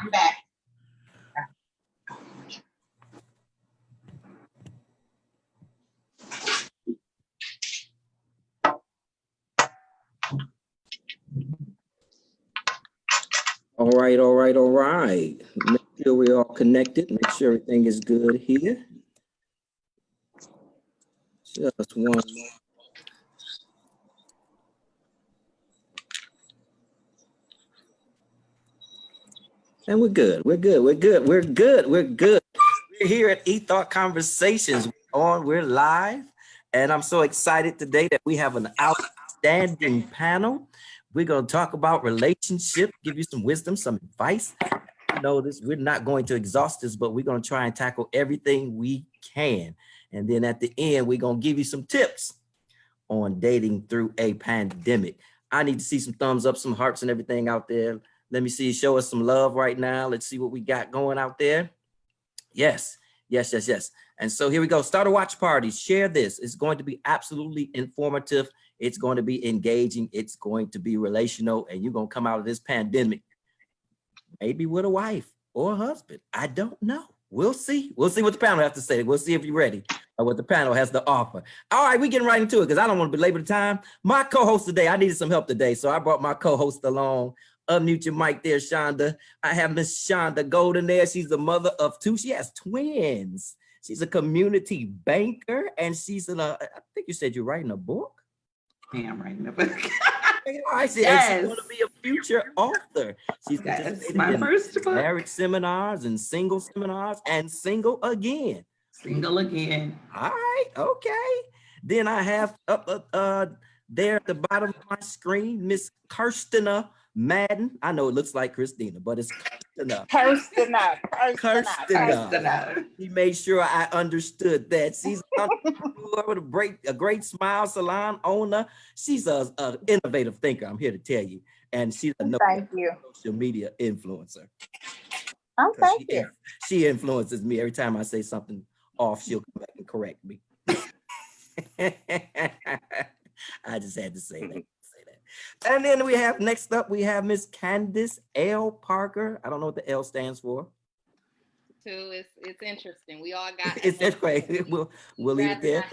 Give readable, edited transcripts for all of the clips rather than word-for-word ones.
I'm back. All right, all right, all right. Make sure we're all connected. Make sure everything is good here. Just one. And we're good. We're good. We're good. We're good. We're good. We're here at eThought Conversations. We're live. And I'm so excited today that we have an outstanding panel. We're going to talk about relationships, give you some wisdom, some advice. You know this, we're not going to exhaust this, but we're going to try and tackle everything we can. And then at the end, we're going to give you some tips on dating through a pandemic. I need to see some thumbs up, some hearts and everything out there. Let me see, show us some love right now. Let's see what we got going out there. Yes, yes, yes, yes. And so here we go. Start a watch party. Share this. It's going to be absolutely informative. It's going to be engaging. It's going to be relational. And you're going to come out of this pandemic maybe with a wife or a husband. I don't know. We'll see. We'll see what the panel has to say. We'll see if you're ready or what the panel has to offer. All right, we're getting right into it because I don't want to belabor the time. My co-host today, I needed some help today, so I brought my co-host along. Unmute your mic there, Shonda. I have Miss Shonda Golden there. She's the mother of two. She has twins. She's a community banker, and she's I think you said you're writing a book? I am writing a book. I see. Yes. And she's going to be a future author. She's my first book. Marriage seminars and single seminars and single again. Single again. All right. Okay. Then I have up there at the bottom of my screen, Miss Kirstina Madden. I know it looks like Christina, but it's Kirstina. Kirstina. He made sure I understood that. She's with a great smile salon owner. She's an innovative thinker, I'm here to tell you. And she's a social media influencer. Oh, thank you. She influences me every time I say something off, she'll come back and correct me. I just had to say that. And then we have next up, we have Miss Candace L. Parker. I don't know what the L stands for. Too, it's interesting. We all got it's anyway. We'll leave it there.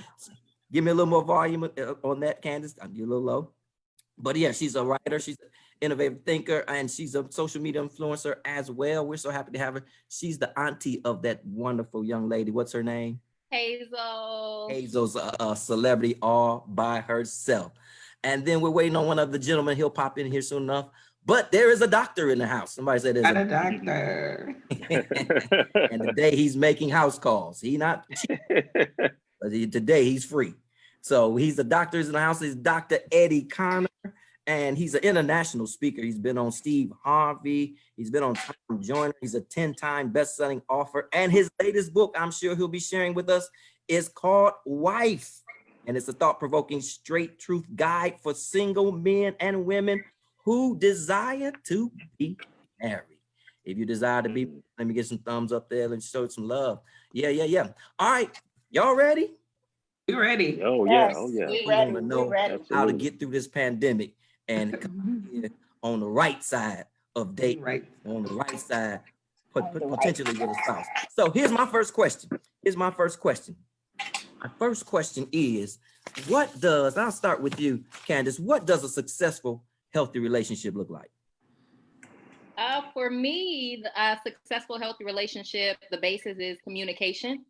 Give me a little more volume on that, Candace. You're a little low. But yeah, she's a writer, she's an innovative thinker, and she's a social media influencer as well. We're so happy to have her. She's the auntie of that wonderful young lady. What's her name? Hazel. Hazel's a celebrity all by herself. And then we're waiting on one of the gentlemen. He'll pop in here soon enough. But there is a doctor in the house. Somebody said there's a doctor. And today he's making house calls. He not cheap, but today he's free. So he's a doctor in the house. He's Dr. Eddie Connor, and he's an international speaker. He's been on Steve Harvey. He's been on Tom Joyner. He's a 10-time best-selling author. And his latest book, I'm sure he'll be sharing with us, is called Wife. And it's a thought-provoking, straight truth guide for single men and women who desire to be married. If you desire to be, let me get some thumbs up there. Let's show some love. Yeah. All right, y'all ready? We ready. Oh yeah, oh yeah. We want to know how to get through this pandemic and come on the right side of dating, right on the right side, potentially with a spouse. So here's my first question. My first question is, I'll start with you, Candace. What does a successful, healthy relationship look like? For me, a successful, healthy relationship, the basis is communication.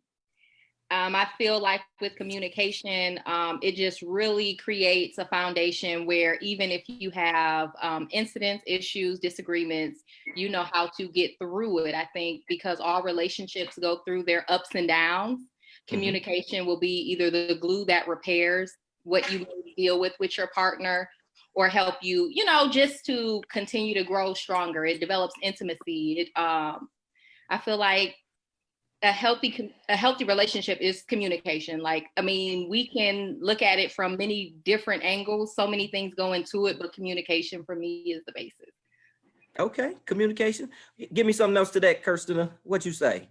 I feel like with communication, it just really creates a foundation where even if you have incidents, issues, disagreements, you know how to get through it. I think because all relationships go through their ups and downs, communication will be either the glue that repairs what you deal with your partner or help you, just to continue to grow stronger. It develops intimacy. I feel like a healthy relationship is communication. We can look at it from many different angles. So many things go into it, but communication for me is the basis. Okay, communication. Give me something else to that, Kirstina. What you say?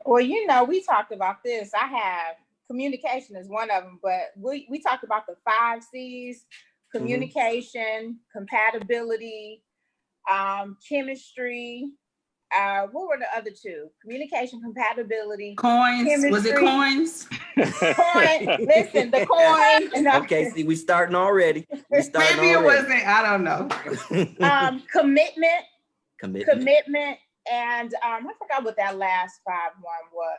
Well, we talked about this. Communication is one of them, but we talked about the 5 C's: communication, compatibility, chemistry, What were the other two? Communication, compatibility, Coins. Was it chemistry. coins? Coin. Listen, the coin. No. Okay, see, we starting already. We starting Maybe it already. wasn't. I don't know. Commitment, Commitment. and I forgot what that last five one was.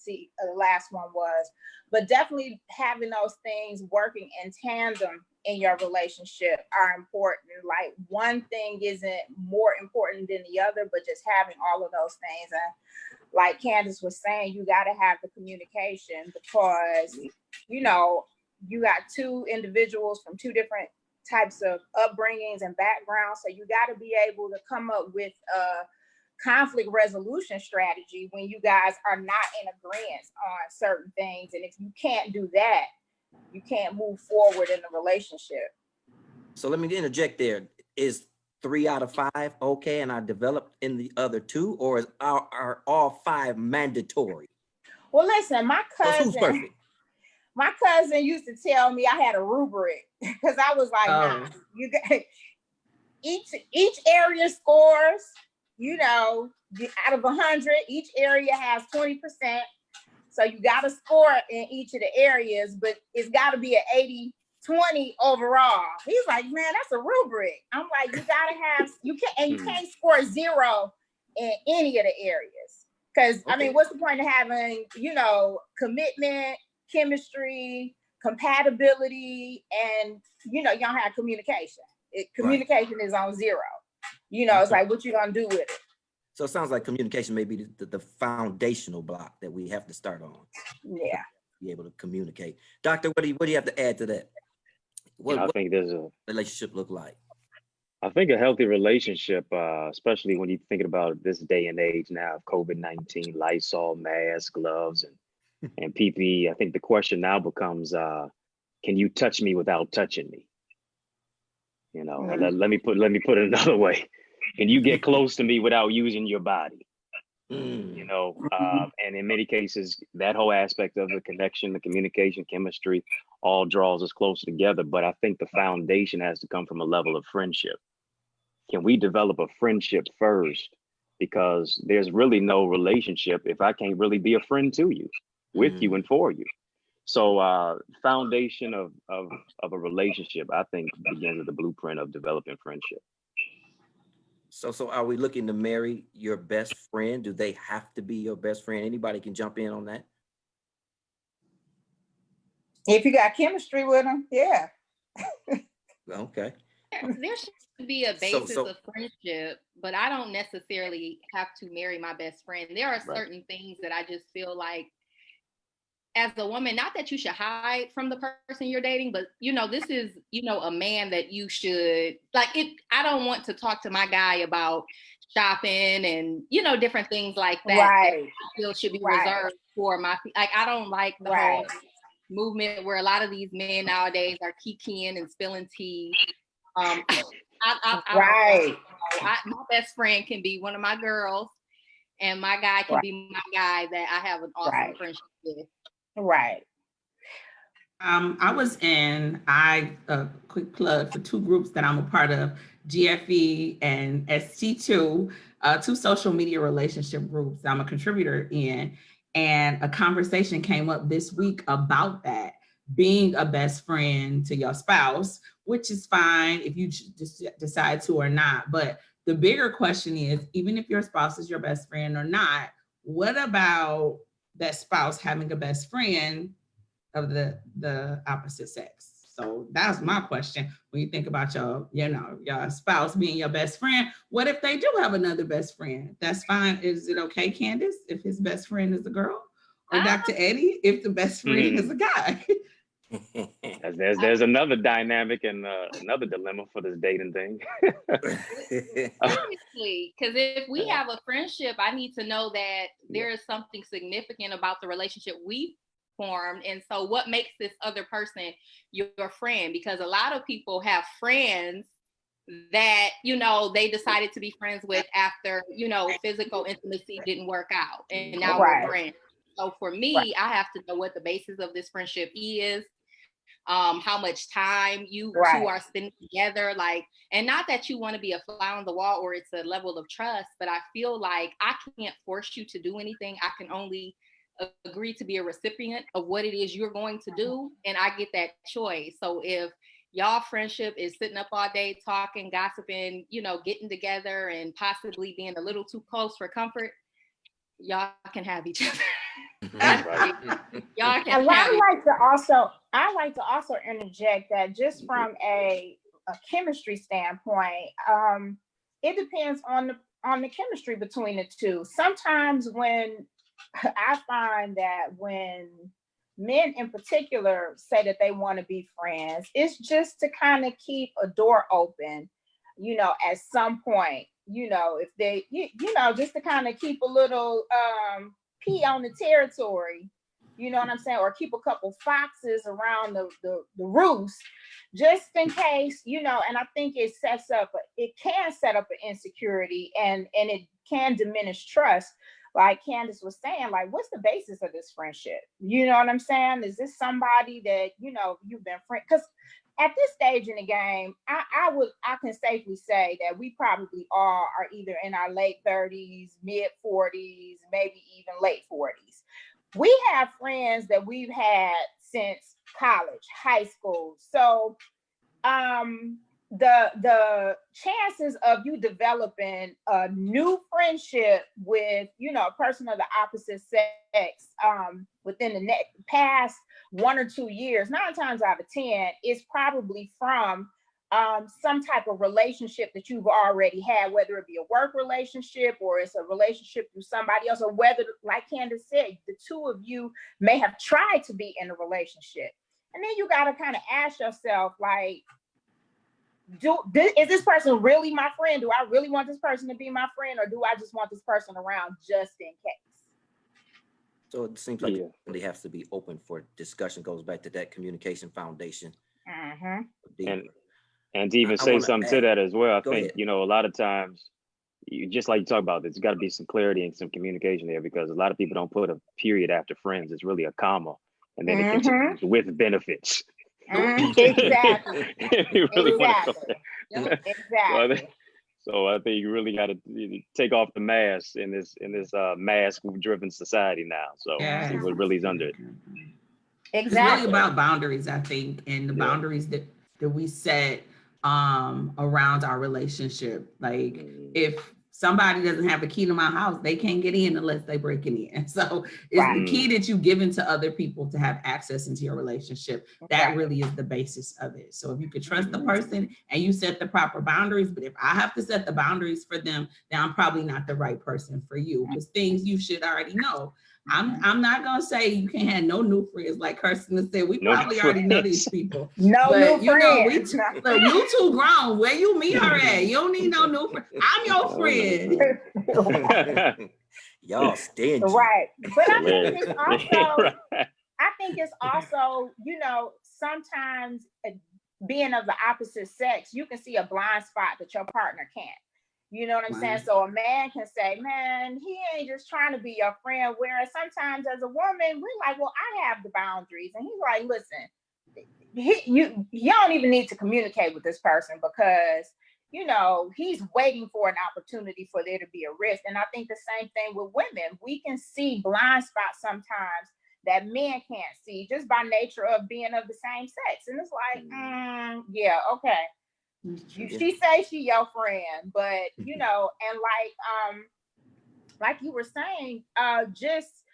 The last one was, but definitely having those things working in tandem in your relationship are important. Like one thing isn't more important than the other, but just having all of those things. And like Candace was saying, you got to have the communication because, you know, you got two individuals from two different types of upbringings and backgrounds. So you got to be able to come up with a conflict resolution strategy when you guys are not in agreement on certain things. And if you can't do that, you can't move forward in the relationship. So let me interject there. Is 3 out of 5 okay, and I developed in the other 2, or are all 5 mandatory? Well, listen, my Who's perfect? cousin used to tell me I had a rubric because I was like, nah, you got each area scores, you know, out of 100, each area has 20%. So you got to score in each of the areas, but it's got to be an 80-20 overall. He's like, man, that's a rubric. I'm like, you got to have, you can't score 0 in any of the areas. Because, I mean, what's the point of having, you know, commitment, chemistry, compatibility, and, you know, you don't have communication. Communication is on 0. You know, it's like, what you going to do with it? So it sounds like communication may be the foundational block that we have to start on. Yeah. Be able to communicate. Doctor, what do you have to add to that? What think there's a relationship look like? I think a healthy relationship, especially when you're thinking about this day and age now of COVID-19, Lysol, masks, gloves, and PPE. I think the question now becomes, can you touch me without touching me? You know, let me put it another way. Can you get close to me without using your body? You know, and in many cases, that whole aspect of the connection, the communication, chemistry, all draws us closer together. But I think the foundation has to come from a level of friendship. Can we develop a friendship first? Because there's really no relationship if I can't really be a friend to you, with you, and for you. So foundation of a relationship, I think, begins with the blueprint of developing friendship. So are we looking to marry your best friend? Do they have to be your best friend? Anybody can jump in on that? If you got chemistry with them, yeah. Okay. There should be a basis of friendship, but I don't necessarily have to marry my best friend. There are certain things that I just feel like, as a woman, not that you should hide from the person you're dating, but, you know, this is, you know, a man that you should, like, I don't want to talk to my guy about shopping and, you know, different things like that. Right. That I feel should be reserved for my, like, I don't like the whole movement where a lot of these men nowadays are kikiing and spilling tea. My best friend can be one of my girls, and my guy can be my guy that I have an awesome friendship with. Right. I was in, quick plug for 2 groups that I'm a part of, GFE and ST2, 2 social media relationship groups I'm a contributor in. And a conversation came up this week about that, being a best friend to your spouse, which is fine if you just decide to or not. But the bigger question is, even if your spouse is your best friend or not, what about that spouse having a best friend of the opposite sex? So that's my question. When you think about your spouse being your best friend, what if they do have another best friend? That's fine. Is it okay, Candace, if his best friend is a girl? Or Dr. Eddie, if the best friend is a guy? There's another dynamic and another dilemma for this dating thing. Seriously, because if we have a friendship, I need to know that there is something significant about the relationship we formed. And so what makes this other person your friend? Because a lot of people have friends that, you know, they decided to be friends with after, you know, physical intimacy didn't work out. And now we're friends. So for me, I have to know what the basis of this friendship is. how much time you Right. two are spending together. Like, and not that you want to be a fly on the wall or it's a level of trust, but I feel like I can't force you to do anything. I can only agree to be a recipient of what it is you're going to do, and I get that choice. So if y'all friendship is sitting up all day talking, gossiping, you know, getting together and possibly being a little too close for comfort, y'all can have each other. Right. Y'all can And have I like to also interject that just from a chemistry standpoint, it depends on the chemistry between the two. Sometimes when I find that when men in particular say that they want to be friends, it's just to kind of keep a door open, you know, at some point, you know, if they, you know, just to kind of keep a little pee on the territory, you know what I'm saying? Or keep a couple foxes around the roost, just in case, you know, and I think it can set up an insecurity and it can diminish trust. Like Candace was saying, like, what's the basis of this friendship? You know what I'm saying? Is this somebody that, you know, you've been friends? Because at this stage in the game, I can safely say that we probably all are either in our late 30s, mid 40s, maybe even late 40s. We have friends that we've had since college, high school. So the chances of you developing a new friendship with, you know, a person of the opposite sex within the past 1 or 2 years, 9 times out of 10 is probably from some type of relationship that you've already had, whether it be a work relationship or it's a relationship with somebody else, or whether, like Candace said, the two of you may have tried to be in a relationship. And then you got to kind of ask yourself, like, is this person really my friend? Do I really want this person to be my friend, or do I just want this person around just in case? So it seems like it really has to be open for discussion. Goes back to that communication foundation. Mm-hmm. And to even I say wanna something to add- that as well, I Go think, ahead. you know, a lot of times, just like you talk about this, got to be some clarity and some communication there, because a lot of people don't put a period after friends. It's really a comma, and then it continues with benefits. Exactly. You really want to go Exactly. there. Exactly. So I think you really got to take off the mask in this mask-driven society now. So Yeah. see what really is under it. It's really Exactly. about boundaries, I think, and the boundaries that we set around our relationship. Like, if somebody doesn't have a key to my house, they can't get in unless they break it in. So it's Right. the key that you've given to other people to have access into your relationship. That really is the basis of it. So if you could trust the person and you set the proper boundaries, but if I have to set the boundaries for them, then I'm probably not the right person for you, because things you should already know. I'm not gonna say you can't have no new friends, like Kirsten said. We probably already know these people. No but new you know, friends. look, you too grown. Where you meet her at? You don't need no new friend. I'm your friend. Y'all stingy. Right. But I think it's also, Right. I think it's also, you know, sometimes being of the opposite sex, you can see a blind spot that your partner can't. You know what I'm saying? So a man can say, man, he ain't just trying to be your friend. Whereas sometimes as a woman, we're like, well, I have the boundaries. And he's like, listen, you don't even need to communicate with this person, because, you know, he's waiting for an opportunity for there to be a risk. And I think the same thing with women. We can see blind spots sometimes that men can't see, just by nature of being of the same sex. And it's like, yeah, okay. She say she your friend, but you know, and like you were saying, just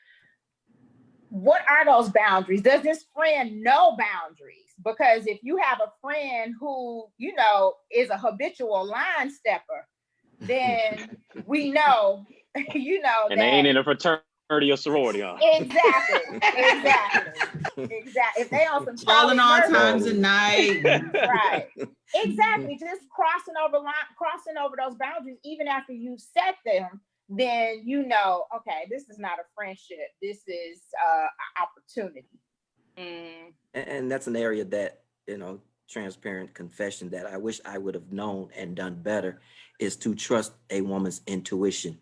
what are those boundaries? Does this friend know boundaries? Because if you have a friend who, you know, is a habitual line stepper, then we know, you know, And they ain't in a fraternity or sorority, huh? Exactly. If they on some Calling all Charlie Murphy, times of night. right? Exactly. Just crossing over those boundaries, even after you set them, then you know, okay, this is not a friendship. This is an opportunity. And that's an area that, you know, transparent confession that I wish I would have known and done better, is to trust a woman's intuition.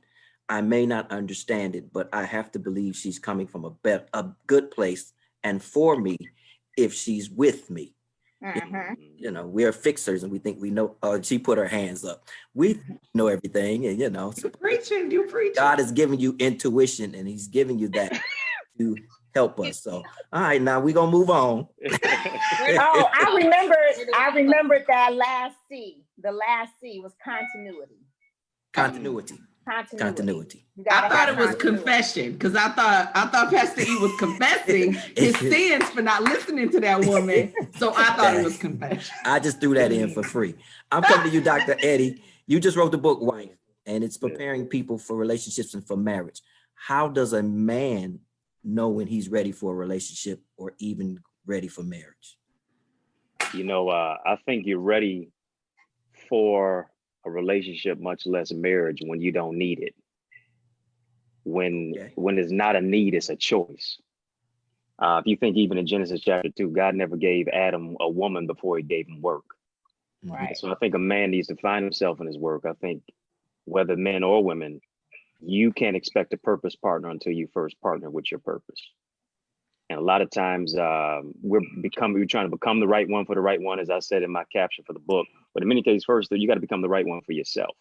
I may not understand it, but I have to believe she's coming from a good place and for me. if she's with me. Mhm. You know, we're fixers and we think we know. She put her hands up. We know everything, and so You preaching. God is giving you intuition, and He's giving you that to help us. So, all right, now we're gonna move on. Oh, I remembered that last C. The last C was continuity. Continuity. Continuity. You I gotta thought have it was continuity. confession because I thought Pastor E was confessing his sins for not listening to that woman. So I thought it was confession. I just threw that in for free. I'm coming to you, Dr. Eddie. You just wrote the book Wife, and it's preparing people for relationships and for marriage. How does a man know when he's ready for a relationship or even ready for marriage? I think you're ready for a relationship, much less marriage, when you don't need it. When it's not a need, it's a choice. If you think even in Genesis chapter 2, God never gave Adam a woman before He gave him work. Right. So I think a man needs to find himself in his work. I think whether men or women, you can't expect a purpose partner until you first partner with your purpose. And a lot of times we're trying to become the right one for the right one, as I said in my caption for the book. But in many cases, first, you got to become the right one for yourself.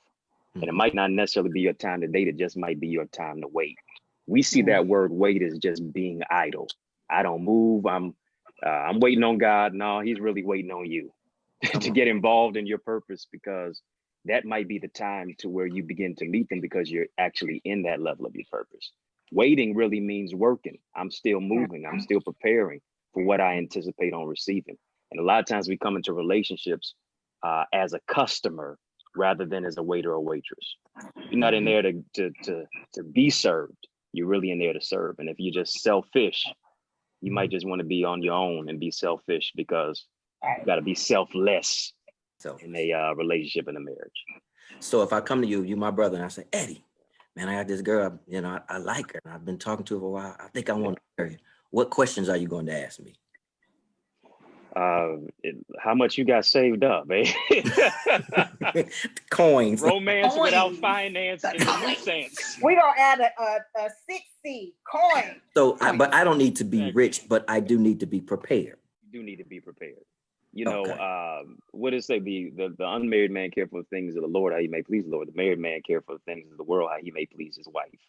And it might not necessarily be your time to date. It just might be your time to wait. We see that word wait as just being idle. I don't move. I'm waiting on God. No, He's really waiting on you to get involved in your purpose, because that might be the time to where you begin to meet them, because you're actually in that level of your purpose. Waiting really means working. I'm still moving. I'm still preparing for what I anticipate on receiving. And a lot of times we come into relationships as a customer rather than as a waiter or waitress. You're not in there to be served. You're really in there to serve. And if you're just selfish, you might just want to be on your own and be selfish, because you got to be selfless in a relationship and a marriage. So if I come to you, you my brother, and I say, Eddie, man, I got this girl, I like her, and I've been talking to her for a while. I think I want to marry her. What questions are you going to ask me? How much you got saved up, eh? Coins. Romance without finance in the new sense. We're gonna add a 6C coin. So, but I don't need to be rich, but I do need to be prepared. You do need to be prepared. What does it say? The unmarried man care for the things of the Lord, how he may please the Lord. The married man care for the things of the world, how he may please his wife.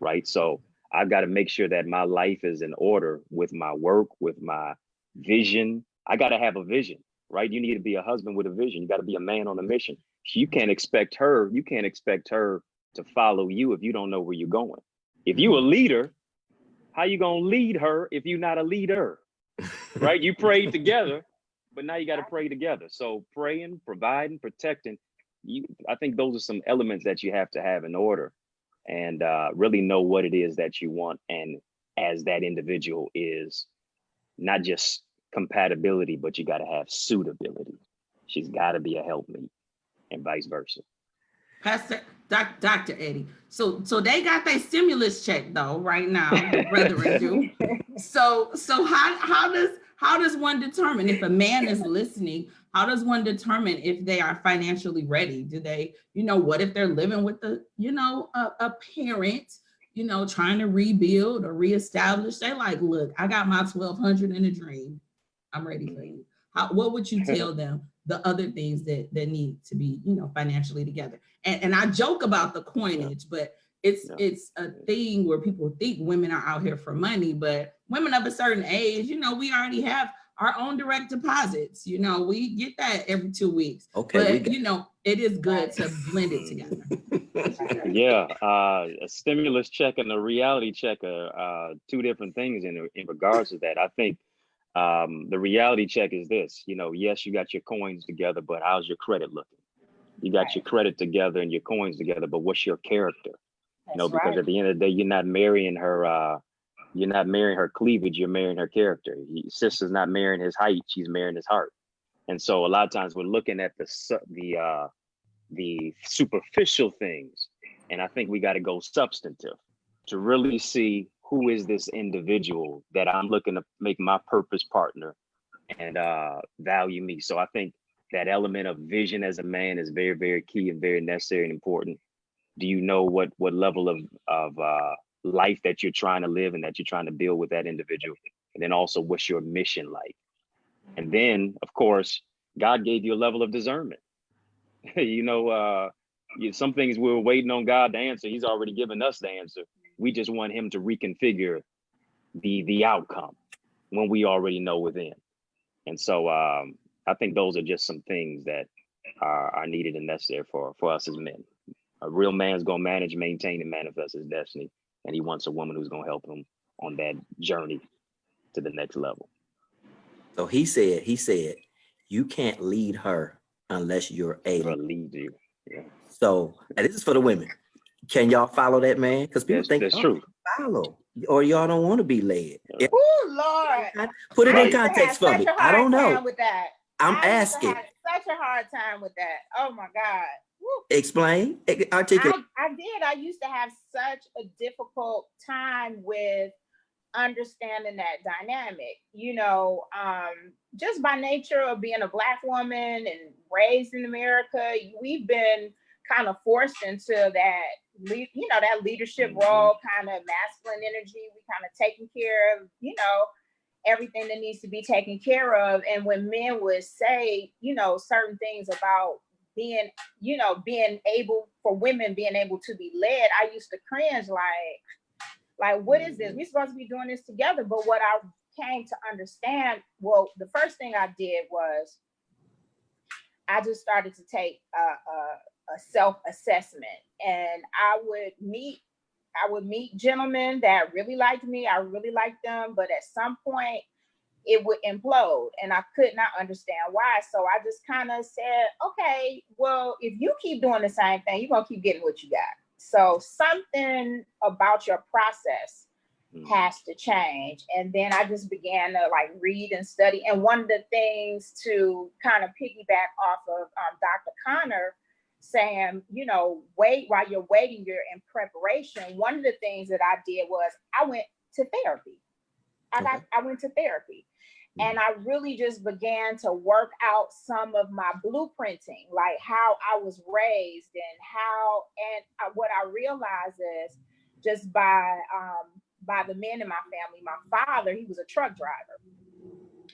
Right. So I've got to make sure that my life is in order with my work, with my vision. I got to have a vision, right? You need to be a husband with a vision. You got to be a man on a mission. You can't expect her to follow you if you don't know where you're going. If you a leader, how you going to lead her if you're not a leader, right? You prayed together, but now you got to pray together. So praying, providing, protecting, I think those are some elements that you have to have in order, and really know what it is that you want. And as that individual is not just compatibility, but you got to have suitability. She's got to be a helpmeet, and vice versa. Pastor Dr. Eddie. So they got their stimulus check though right now, the brethren do. So how does one determine if a man is listening? How does one determine if they are financially ready? Do they, what if they're living with a parent, trying to rebuild or reestablish? They like, look, I got my 1,200 in a dream. I'm ready for you. What would you tell them? The other things that need to be, financially together. And I joke about the coinage, but it's a thing where people think women are out here for money, but women of a certain age, we already have our own direct deposits. We get that every 2 weeks. Okay, but it is good to blend it together. Yeah, a stimulus check and a reality check are two different things in regards to that. I think the reality check is this, yes, you got your coins together, but how's your credit looking? You got your credit together and your coins together, but what's your character? Because at the end of the day, you're not marrying her cleavage, you're marrying her character. Sister's not marrying his height, she's marrying his heart. And so a lot of times we're looking at the superficial things, and I think we got to go substantive to really see who is this individual that I'm looking to make my purpose partner and value me. So I think that element of vision as a man is very, very key and very necessary and important. Do you know what level of life that you're trying to live and that you're trying to build with that individual? And then also, what's your mission like? And then, of course, God gave you a level of discernment. Some things we were waiting on God to answer. He's already given us the answer. We just want him to reconfigure the outcome when we already know within. And so I think those are just some things that are needed and necessary for us as men. A real man's going to manage, maintain, and manifest his destiny. And he wants a woman who's going to help him on that journey to the next level. So he said, you can't lead her unless you're a Or lead you. Yeah. So, and this is for the women. Can y'all follow that, man? Because people think that's true. Follow, or y'all don't want to be led. Yeah. Oh Lord, Put it I in used to context have for me. such a I don't hard know. time with that. I'm I used to asking. have such a hard time with that. Oh my God. Woo. Explain, articulate. I did. I used to have such a difficult time with understanding that dynamic, just by nature of being a Black woman and raised in America, we've been kind of forced into that, that leadership role, kind of masculine energy. We kind of taking care of, everything that needs to be taken care of. And when men would say, certain things about being able for women being able to be led, I used to cringe like, what is this? We're supposed to be doing this together. But what I came to understand, well, the first thing I did was I just started to take a self-assessment, and I would meet gentlemen that really liked me. I really liked them, but at some point it would implode, and I could not understand why. So I just kind of said, okay, well, if you keep doing the same thing, you're gonna keep getting what you got. So something about your process has to change. And then I just began to read and study. And one of the things, to kind of piggyback off of Dr. Connor saying, wait, while you're waiting, you're in preparation. One of the things that I did was I went to therapy. I went to therapy. And I really just began to work out some of my blueprinting, like how I was raised and what I realized is just by the men in my family. My father, he was a truck driver.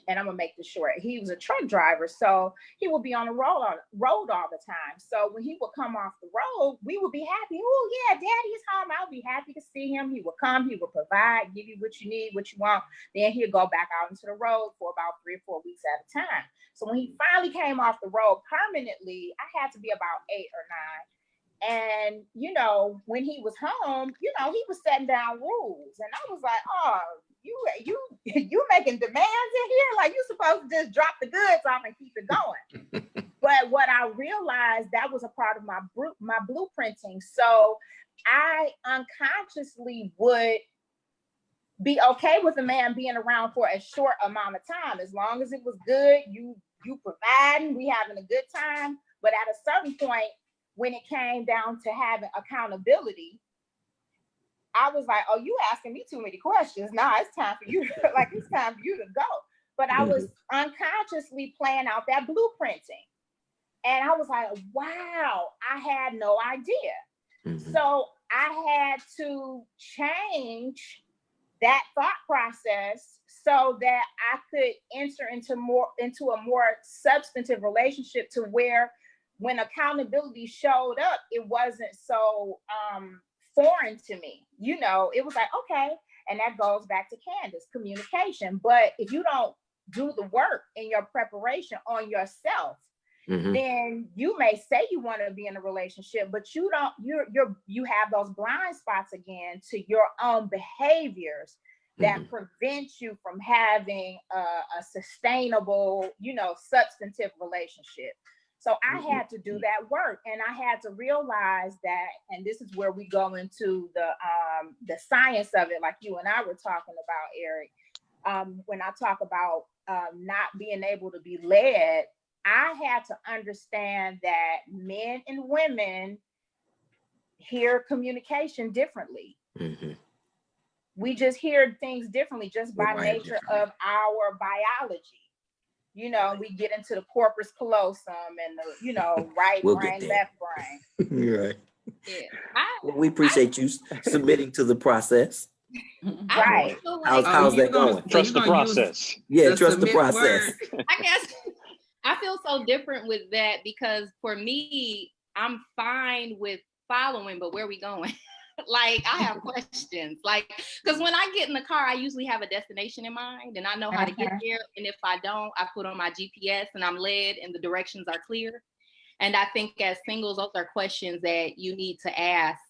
And I'm gonna make this short. He was a truck driver, so he would be on the road all the time. So when he would come off the road, we would be happy. Oh yeah, Daddy's home. I'll be happy to see him. He would come. He would provide, give you what you need, what you want. Then he'd go back out into the road for about 3 or 4 weeks at a time. So when he finally came off the road permanently, I had to be about 8 or 9. And when he was home, he was setting down rules, and I was like, oh, you making demands in here? Like, you supposed to just drop the goods off and keep it going. But what I realized, that was a part of my blueprinting. So I unconsciously would be okay with a man being around for a short amount of time, as long as it was good. You providing, we having a good time. But at a certain point, when it came down to having accountability, I was like, oh, you asking me too many questions. Nah, it's time for you it's time for you to go. But I was unconsciously playing out that blueprinting. And I was like, wow, I had no idea. So I had to change that thought process so that I could enter into a more substantive relationship, to where when accountability showed up, it wasn't so foreign to me. It was like, okay. And that goes back to Candace, communication. But if you don't do the work in your preparation on yourself, then you may say you want to be in a relationship, but you have those blind spots again to your own behaviors that prevent you from having a sustainable, substantive relationship. So I had to do that work, and I had to realize that, and this is where we go into the science of it, like you and I were talking about, Eric. When I talk about not being able to be led, I had to understand that men and women hear communication differently. We just hear things differently, just by nature of our biology. We get into the corpus callosum and the right brain, left brain. Right. Yeah. Well, we appreciate you submitting to the process. I Right. feel like How's that going? Trust the process. Yeah, trust the submit process. word. I guess I feel so different with that because for me, I'm fine with following, but where are we going? Like I have questions. Like, because when I get in the car, I usually have a destination in mind and I know how to get there. And if I don't, I put on my GPS and I'm led and the directions are clear. And I think as singles, those are questions that you need to ask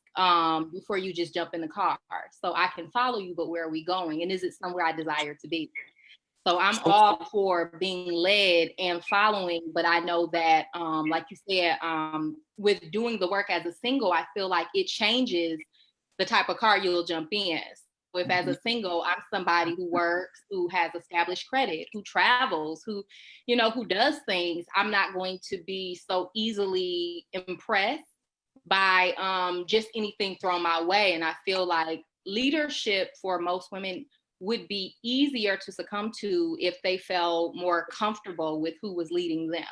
before you just jump in the car. So I can follow you, but where are we going? And is it somewhere I desire to be? So I'm all for being led and following, but I know that, like you said, with doing the work as a single, I feel like it changes the type of car you'll jump in. So if as a single, I'm somebody who works, who has established credit, who travels, who, who does things, I'm not going to be so easily impressed by just anything thrown my way. And I feel like leadership for most women would be easier to succumb to if they felt more comfortable with who was leading them.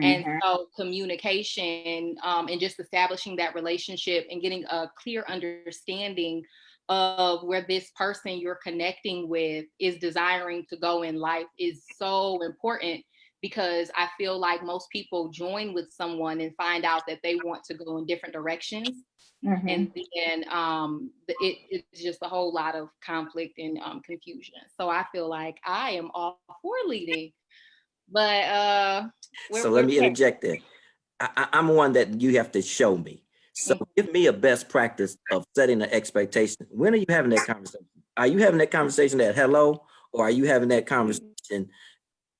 And so communication and just establishing that relationship and getting a clear understanding of where this person you're connecting with is desiring to go in life is so important, because I feel like most people join with someone and find out that they want to go in different directions. And then it's just a whole lot of conflict and confusion. So I feel like I am all for leading. But so let me interject there. I'm one that you have to show me. So give me a best practice of setting an expectation. When are you having that conversation? Are you having that conversation at hello, or are you having that conversation?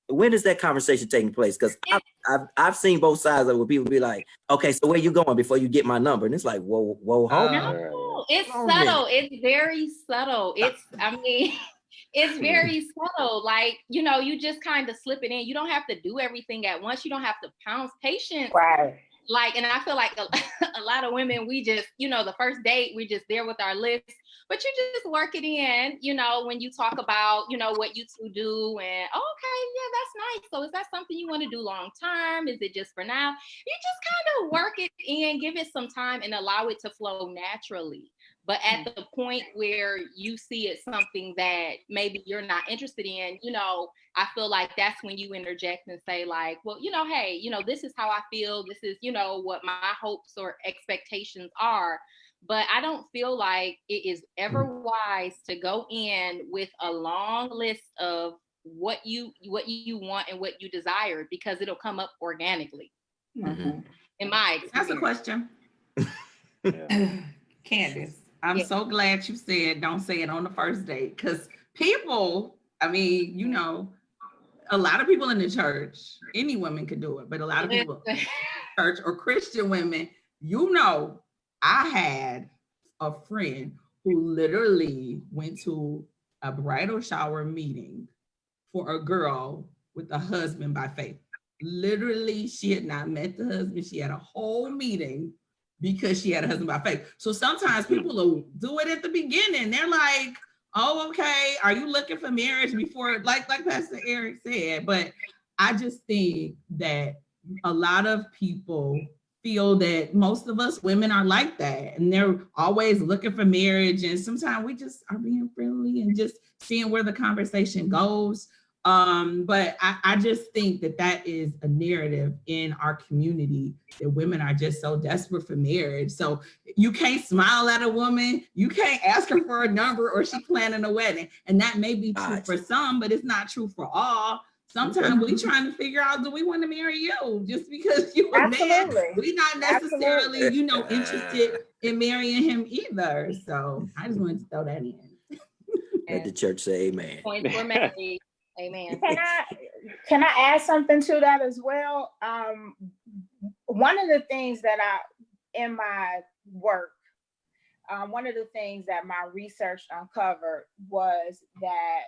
When is that conversation taking place? Because I've seen both sides of it where people be like, okay, so where you going before you get my number? And it's like, whoa, hold on. No, it's subtle. It's very subtle. It's very subtle. Like, you just kind of slip it in. You don't have to do everything at once. You don't have to pounce. Patience. Right. Like, and I feel like a lot of women, we just, the first date, we're just there with our list, but you just work it in, when you talk about, what you two do and, okay, yeah, that's nice. So is that something you want to do long term? Is it just for now? You just kind of work it in, give it some time and allow it to flow naturally. But at the point where you see it's something that maybe you're not interested in, I feel like that's when you interject and say like, well, hey, this is how I feel. This is, what my hopes or expectations are. But I don't feel like it is ever wise to go in with a long list of what you want and what you desire, because it'll come up organically. In my experience. That's a question. Candace, I'm so glad you said don't say it on the first date, because people, a lot of people in the church, any women could do it, but a lot of people in church or Christian women, I had a friend who literally went to a bridal shower meeting for a girl with a husband by faith. Literally, she had not met the husband. She had a whole meeting because she had a husband by faith. So sometimes people will do it at the beginning. They're like, oh, okay, are you looking for marriage before, like Pastor Eric said? But I just think that a lot of people feel that most of us women are like that, and they're always looking for marriage. And sometimes we just are being friendly and just seeing where the conversation goes. But I just think that is a narrative in our community, that women are just so desperate for marriage. So you can't smile at a woman, you can't ask her for a number, or she planning a wedding. And that may be true for some, but it's not true for all. Sometimes we trying to figure out, do we want to marry you just because you a man? We not necessarily, interested in marrying him either. So I just wanted to throw that in. Let the church say amen. Points were made. Amen. Can I add something to that as well? One of the things that in my work, one of the things that my research uncovered was that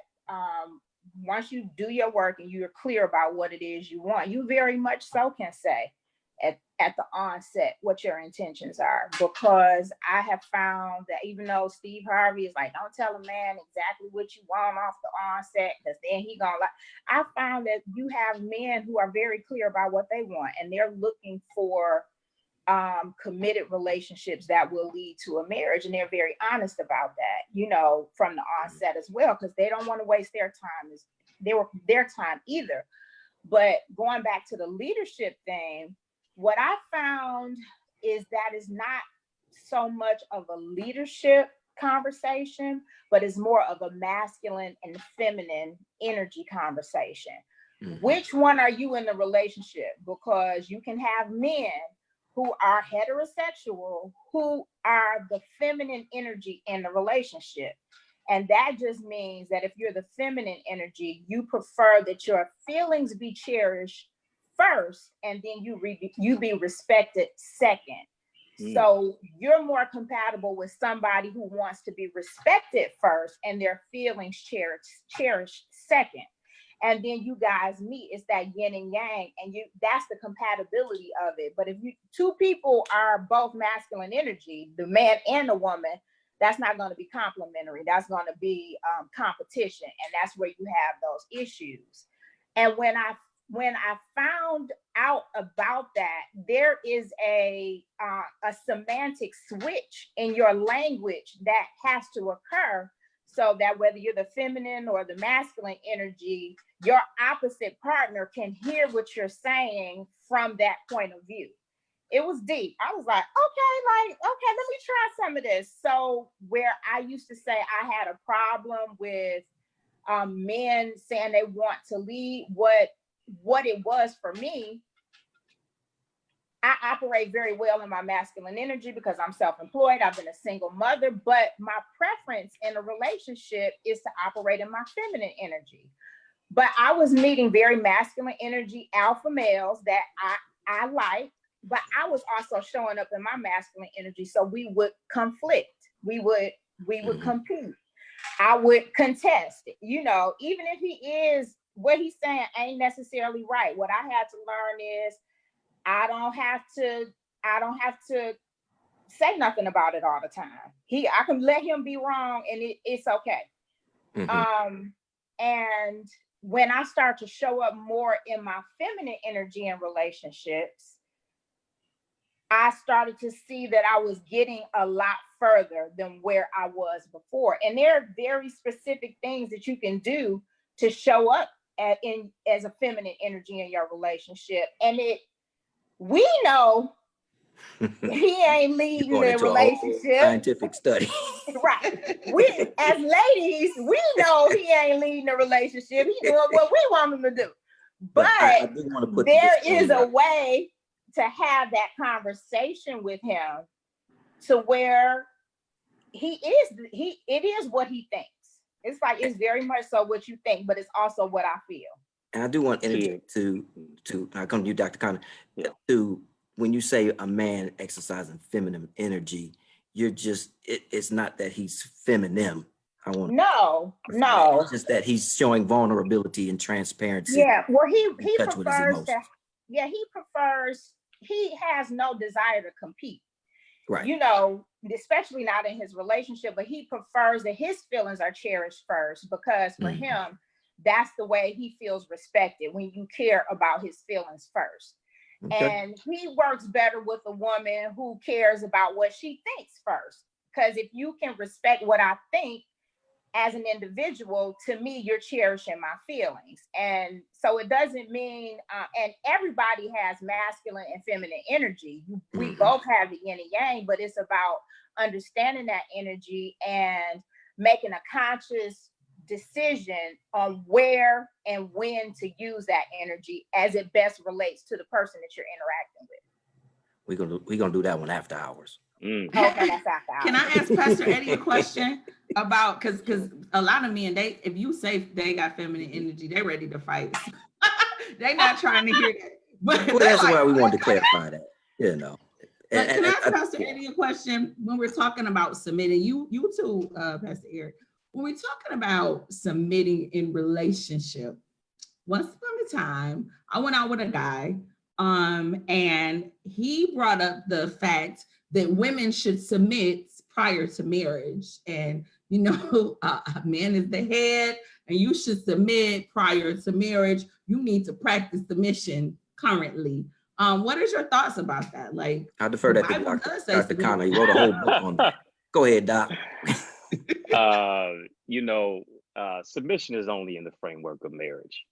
once you do your work and you're clear about what it is you want, you very much so can say at the onset what your intentions are. Because I have found that even though Steve Harvey is like, don't tell a man exactly what you want off the onset, because then he gonna like, I found that you have men who are very clear about what they want, and they're looking for committed relationships that will lead to a marriage. And they're very honest about that, you know, from the onset as well, because they don't want to waste their time either. But going back to the leadership thing, what I found is that is not so much of a leadership conversation, but it's more of a masculine and feminine energy conversation. Which one are you in the relationship? Because you can have men who are heterosexual, who are the feminine energy in the relationship. And that just means that if you're the feminine energy, you prefer that your feelings be cherished first, and then you be respected second. So you're more compatible with somebody who wants to be respected first and their feelings cherished second. And then you guys meet, it's that yin and yang, and that's the compatibility of it. But if two people are both masculine energy, the man and the woman, that's not going to be complementary. That's going to be competition. And that's where you have those issues. And when I found out about that, there is a semantic switch in your language that has to occur, so that whether you're the feminine or the masculine energy, your opposite partner can hear what you're saying from that point of view. It was deep. I was like, okay, let me try some of this. So where I used to say I had a problem with men saying they want to lead, what it was for me, I operate very well in my masculine energy because I'm self-employed. I've been a single mother, but my preference in a relationship is to operate in my feminine energy. But I was meeting very masculine energy alpha males that I like, but I was also showing up in my masculine energy. So we would conflict. We would compete. I would contest, you know, even if he is, what he's saying ain't necessarily right. What I had to learn is I don't have to say nothing about it all the time. I can let him be wrong and it's okay. And when I start to show up more in my feminine energy in relationships, I started to see that I was getting a lot further than where I was before. And there are very specific things that you can do to show up as a feminine energy in your relationship. And we know he ain't leading the relationship. Scientific study. Right. We as ladies, we know he ain't leading the relationship. He doing what we want him to do. But I do want to put there is a way to have that conversation with him to where it is what he thinks. It's like, it's very much so what you think, but it's also what I feel. And I do want to interject to I come to you, Dr. Connor, to when you say a man exercising feminine energy, you're just, it's not that he's feminine. No. It's just that he's showing vulnerability and transparency. Yeah, well, he prefers he has no desire to compete. Right. You know, especially not in his relationship, but he prefers that his feelings are cherished first, because for him, that's the way he feels respected, when you care about his feelings first. Okay. And he works better with a woman who cares about what she thinks first. Because if you can respect what I think as an individual, to me, you're cherishing my feelings. And so it doesn't mean, and everybody has masculine and feminine energy. We both have the yin and yang, but it's about understanding that energy and making a conscious decision on where and when to use that energy as it best relates to the person that you're interacting with. We're gonna do that one after hours. Okay, that's after hours. Can I ask Pastor Eddie a question about, because a lot of men, if you say they got feminine energy, they're ready to fight. They're not trying to hear that. But well, that's why we wanted to clarify that, you know. But can I ask Pastor Eddie a question? When we're talking about submitting, you too, Pastor Eric, when we're talking about submitting in relationship, once upon a time, I went out with a guy, and he brought up the fact that women should submit prior to marriage. And, you know, man is the head and you should submit prior to marriage. You need to practice submission currently. What is your thoughts about that? Like, I'll defer that to Bible does say Dr. submit. Connor. He wrote a whole book on that. Go ahead, Doc. You know, submission is only in the framework of marriage.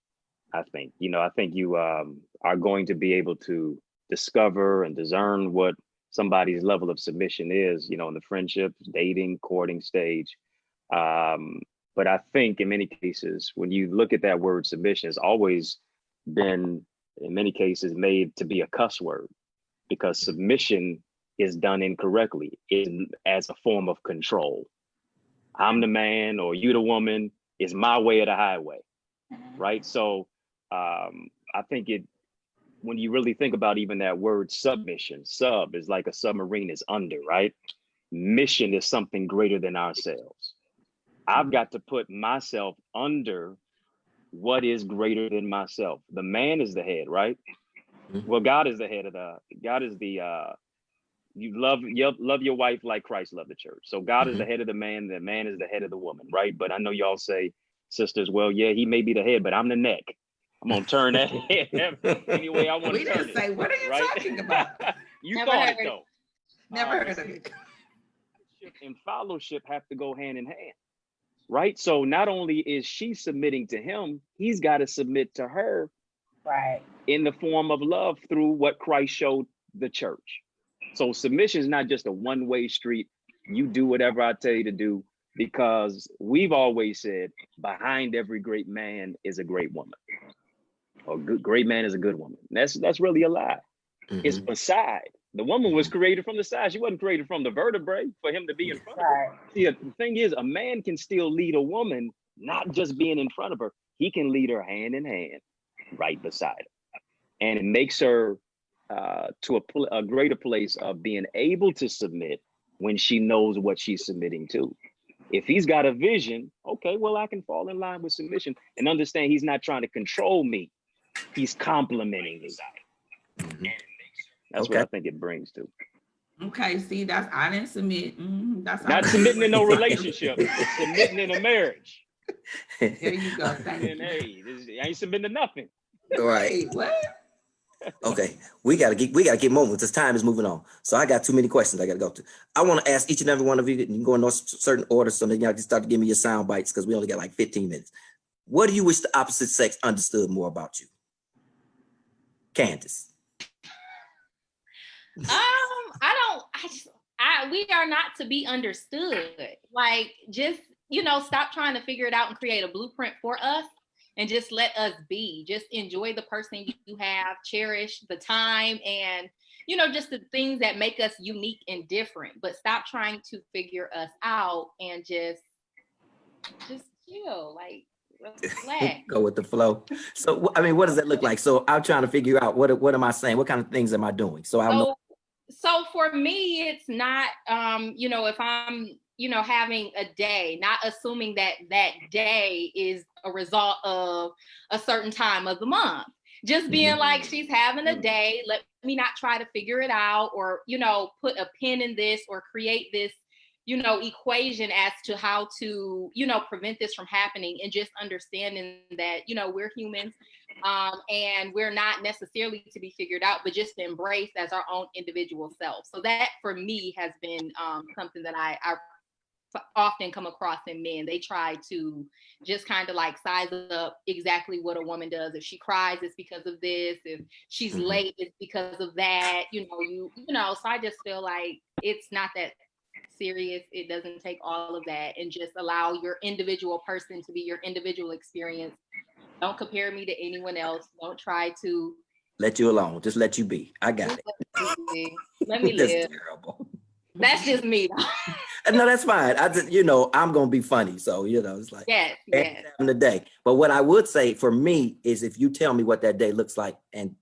I think, I think you are going to be able to discover and discern what somebody's level of submission is, in the friendship, dating, courting stage. But I think in many cases, when you look at that word submission, it's always been, in many cases, made to be a cuss word, because submission is done incorrectly as a form of control. I'm the man or you the woman, is my way or the highway, right? So I think when you really think about even that word submission, sub is like a submarine is under, right? Mission is something greater than ourselves. I've got to put myself under what is greater than myself. The man is the head, right? Well, God is the head of God is the, you love your wife like Christ loved the church. So God is the head of the man is the head of the woman, right? But I know y'all say, sisters, well, yeah, he may be the head, but I'm the neck. I'm gonna turn that head any way I want to turn it. We didn't say, what are you talking about? You Never thought heard it though. Never heard of it. And fellowship have to go hand in hand, right? So not only is she submitting to him, he's got to submit to her, Right. in the form of love through what Christ showed the church. So submission is not just a one-way street. You do whatever I tell you to do, because we've always said behind every great man is a great woman, or great man is a good woman. That's really a lie. It's beside. The woman was created from the side. She wasn't created from the vertebrae for him to be in front of her. See, the thing is, a man can still lead a woman, not just being in front of her. He can lead her hand in hand, right beside her. And it makes her to a greater place of being able to submit when she knows what she's submitting to. If he's got a vision, okay, well, I can fall in line with submission and understand he's not trying to control me. He's complimenting me. That's what I think it brings to. Okay, see, I didn't submit. That's Not submitting in no relationship, submitting in a marriage. There you go. Thank you. Hey, I ain't submitting to nothing. All right. Wait, what? Okay, we gotta get moments. This time is moving on. So I got too many questions I gotta go to. I want to ask each and every one of you, and you can go in those certain order, so then y'all can start to give me your sound bites, because we only got like 15 minutes. What do you wish the opposite sex understood more about you? Candace. We are not to be understood. Like, just, stop trying to figure it out and create a blueprint for us, and just let us be. Just enjoy the person you have, cherish the time, and, just the things that make us unique and different. But stop trying to figure us out, and just chill, like, relax. Go with the flow. So, I mean, what does that look like? So I'm trying to figure out what am I saying? What kind of things am I doing? So I know. So for me, it's not, if I'm, having a day, not assuming that day is a result of a certain time of the month. Just being like, she's having a day. Let me not try to figure it out, or, put a pin in this, or create this, equation as to how to, prevent this from happening, and just understanding that, we're humans. And we're not necessarily to be figured out, but just embraced as our own individual self. So that for me has been something that I often come across in men. They try to just kind of like size up exactly what a woman does. If she cries, it's because of this. If she's late, it's because of that. So I just feel like it's not that serious. It doesn't take all of that, and just allow your individual person to be your individual experience. Don't compare me to anyone else. Don't try to let you alone. Just let you be. I got it. Let me live. That's terrible. That's just me. No, that's fine. I just, I'm gonna be funny. So, it's like yes. having a day. But what I would say for me is, if you tell me what that day looks like, and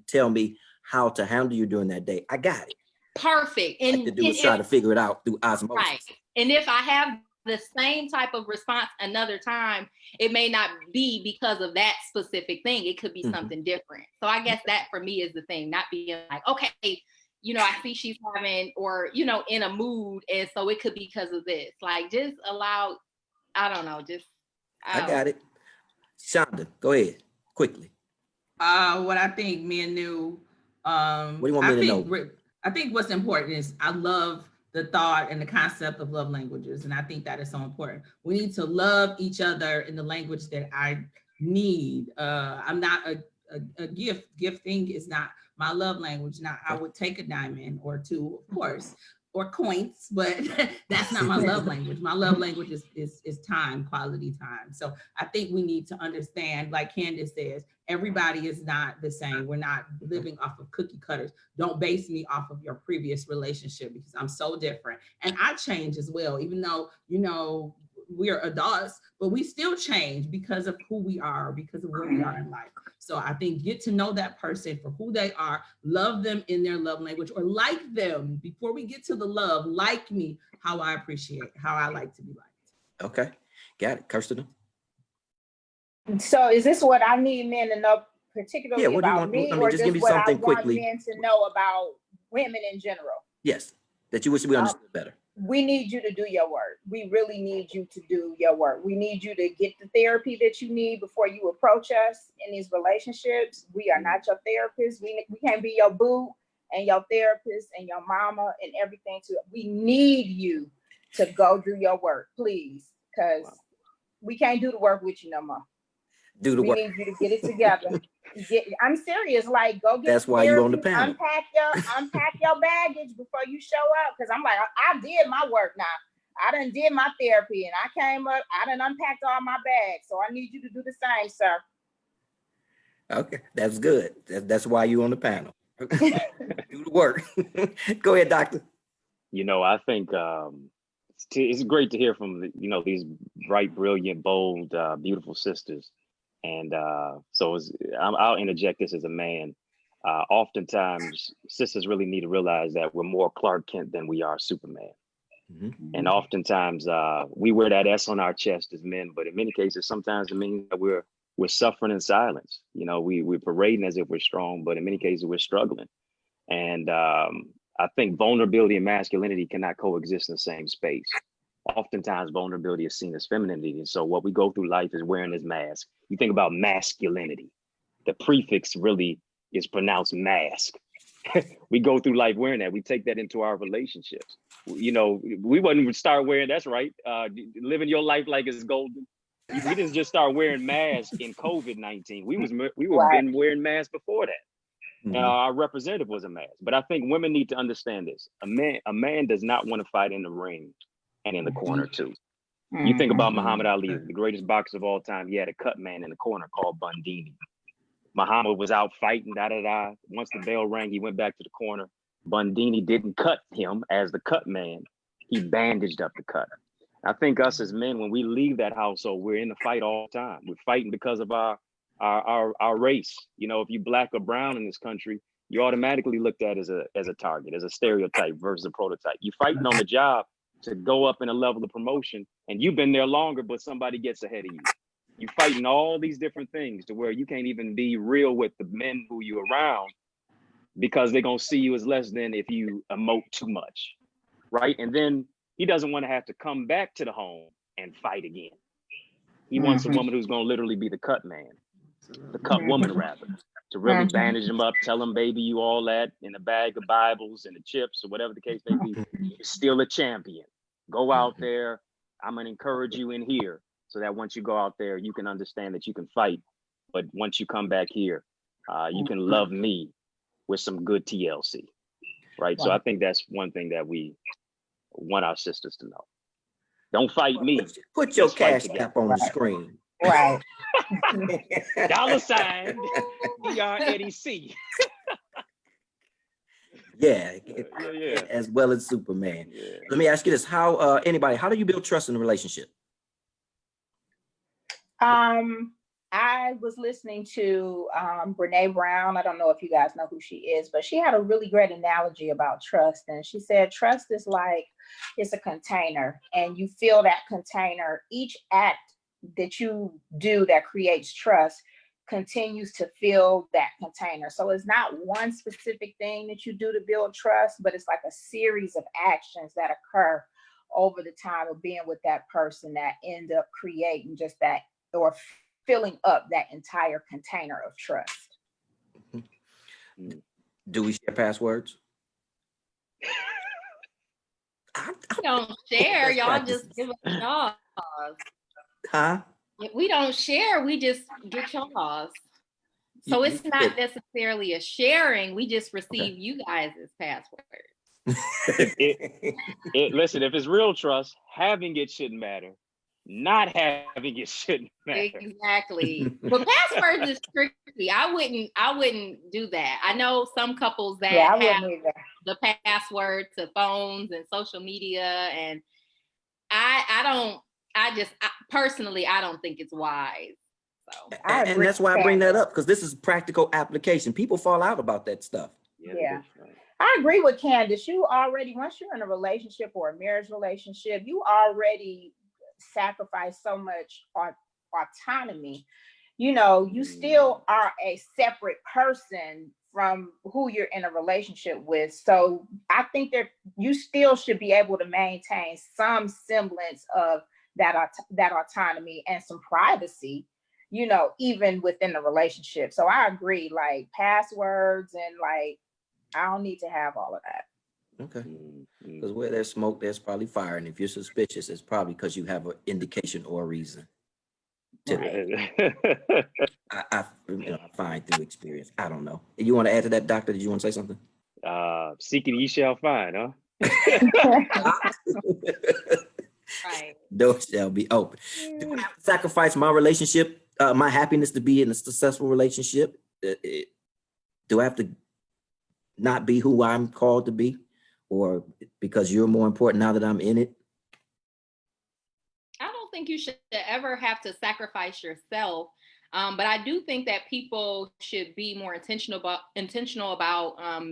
tell me how to handle you during that day, I got it. Perfect. And to do is try to figure it out through osmosis. Right. And if I have the same type of response another time, it may not be because of that specific thing. It could be something different. So I guess that for me is the thing, not being like, okay, I see she's having, or, in a mood, and so it could be because of this. Like, just allow, I don't know, I got it. Shonda, go ahead, quickly. What I think men knew What do you want me to know? I think what's important is I love the thought and the concept of love languages, and I think that is so important. We need to love each other in the language that I need. I'm not a gift. Gifting is not my love language. Now, I would take a diamond or two, of course, or coins, but that's not my love language. My love language is time, quality time. So I think we need to understand, like Candace says, everybody is not the same. We're not living off of cookie cutters. Don't base me off of your previous relationship because I'm so different. And I change as well, even though, we're adults, but we still change because of who we are, because of where we are in life. So I think get to know that person for who they are, love them in their love language, or like them before we get to the love, like me, how I appreciate, how I like to be liked. Okay, got it. Kirsten? So is this what I need men to know particularly What do you about want? me, I mean, or just give just me what I something want quickly. men to know about women in general? Yes, that you wish we understood better. We need you to do your work. We really need you to do your work. We need you to get the therapy that you need before you approach us in these relationships. We are not your therapist. We can't be your boo and your therapist and your mama and everything. We need you to go do your work, please, because we can't do the work with you no more. Do the work. We need you to get it together. I'm serious. Like, go get. That's why you on the panel. Unpack your baggage before you show up. Because I'm like, I did my work now. I done did my therapy, and I came up. I done unpacked all my bags. So I need you to do the same, sir. Okay, that's good. That's why you on the panel. Do the work. Go ahead, doctor. I think it's great to hear from these bright, brilliant, bold, beautiful sisters. And I'll interject this as a man. Oftentimes, sisters really need to realize that we're more Clark Kent than we are Superman. Mm-hmm. And oftentimes, we wear that S on our chest as men, but in many cases, sometimes it means that we're suffering in silence. We're parading as if we're strong, but in many cases, we're struggling. And I think vulnerability and masculinity cannot coexist in the same space. Oftentimes vulnerability is seen as femininity. And so what we go through life is wearing this mask. You think about masculinity, the prefix really is pronounced mask. We go through life wearing that. We take that into our relationships. We wouldn't start wearing, that's right, living your life like it's golden. We didn't just start wearing masks in COVID-19. We were been wearing masks before that. Mm-hmm. Our representative was a mask. But I think women need to understand this. A man does not want to fight in the ring and in the corner too. You think about Muhammad Ali, the greatest boxer of all time. He had a cut man in the corner called Bundini. Muhammad was out fighting, Once the bell rang, he went back to the corner. Bundini didn't cut him as the cut man. He bandaged up the cut. I think us as men, when we leave that household, we're in the fight all the time. We're fighting because of our race. If you're black or brown in this country, you're automatically looked at as a target, as a stereotype versus a prototype. You're fighting on the job to go up in a level of promotion, and you've been there longer, but somebody gets ahead of you. You're fighting all these different things to where you can't even be real with the men who you're around because they're going to see you as less than if you emote too much, right? And then he doesn't want to have to come back to the home and fight again. He wants a woman who's going to literally be the cut man, the cut woman rather, to really bandage him up, tell him, baby, you all that in a bag of Bibles and the chips or whatever the case may be, you're still a champion. Go out there. I'm going to encourage you in here so that once you go out there, you can understand that you can fight. But once you come back here, you can love me with some good TLC, right? Wow. So I think that's one thing that we want our sisters to know. Don't fight me. Put your cash app on the screen. Right. $sign DREDC. Yeah, as well as Superman. Yeah. Let me ask you this: how do you build trust in a relationship? I was listening to Brene Brown. I don't know if you guys know who she is, but she had a really great analogy about trust. And she said, trust is like it's a container, and you fill that container. Each act that you do that creates trust continues to fill that container. So it's not one specific thing that you do to build trust, but it's like a series of actions that occur over the time of being with that person that end up creating just that, or filling up that entire container of trust. Do we share passwords? We don't share. Best Y'all practices. just give us y'all. Huh? If we don't share, we just get y'all's. So You it's not necessarily a sharing. We just receive you guys' passwords. Listen, if it's real trust, having it shouldn't matter. Not having it shouldn't matter. Exactly. But passwords is tricky. I wouldn't do that. I know some couples that Yeah, I have wouldn't either. the password to phones and social media, and personally I don't think it's wise. So I And agree that's why I with bring Candace. that up, because this is practical application. People fall out about that stuff. Yeah. I agree with Candace. Once you're in a relationship or a marriage relationship, you already sacrifice so much autonomy. You still are a separate person from who you're in a relationship with. So I think that you still should be able to maintain some semblance of that autonomy and some privacy, even within the relationship. So I agree, like passwords and like, I don't need to have all of that. Okay. Because where there's smoke, there's probably fire. And if you're suspicious, it's probably because you have an indication or a reason. Right. I find through experience. I don't know. You want to add to that, doctor? Did you want to say something? Seeking ye shall find, huh? right. Doors shall be open. Do I have to sacrifice my relationship, my happiness to be in a successful relationship? Do I have to not be who I'm called to be? Or because you're more important now that I'm in it? I don't think you should ever have to sacrifice yourself. But I do think that people should be more intentional about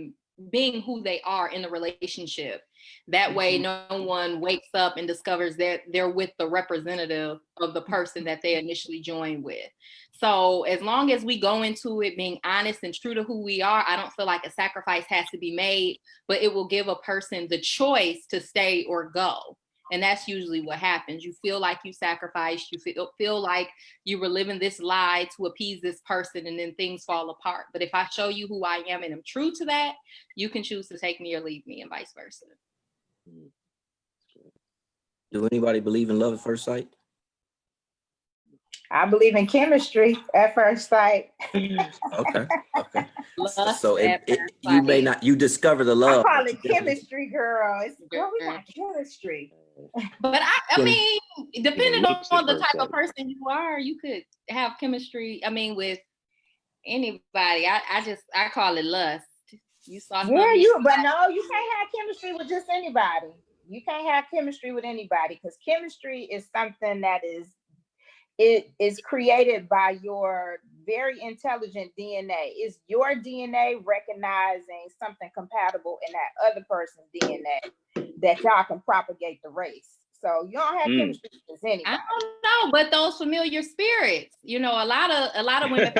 being who they are in the relationship. That way, no one wakes up and discovers that they're with the representative of the person that they initially joined with. So as long as we go into it being honest and true to who we are, I don't feel like a sacrifice has to be made, but it will give a person the choice to stay or go. And that's usually what happens. You feel like you sacrificed, you feel like you were living this lie to appease this person, and then things fall apart. But if I show you who I am and I'm true to that, you can choose to take me or leave me, and vice versa. Do anybody believe in love at first sight? I believe in chemistry at first sight. Okay. Lust So at first you may sight. not, you discover the I love. call it chemistry, girl. Girl, we got chemistry. But I mean, depending looks on at the first type of sight. person you are, you could have chemistry. I mean, with anybody. I call it lust. You saw Yeah, something. but no, you can't have chemistry with just anybody. You can't have chemistry with anybody, because chemistry is something that is created by your very intelligent DNA. It's your DNA recognizing something compatible in that other person's DNA that y'all can propagate the race. So you don't have chemistry with anybody. I don't know, but those familiar spirits, a lot of women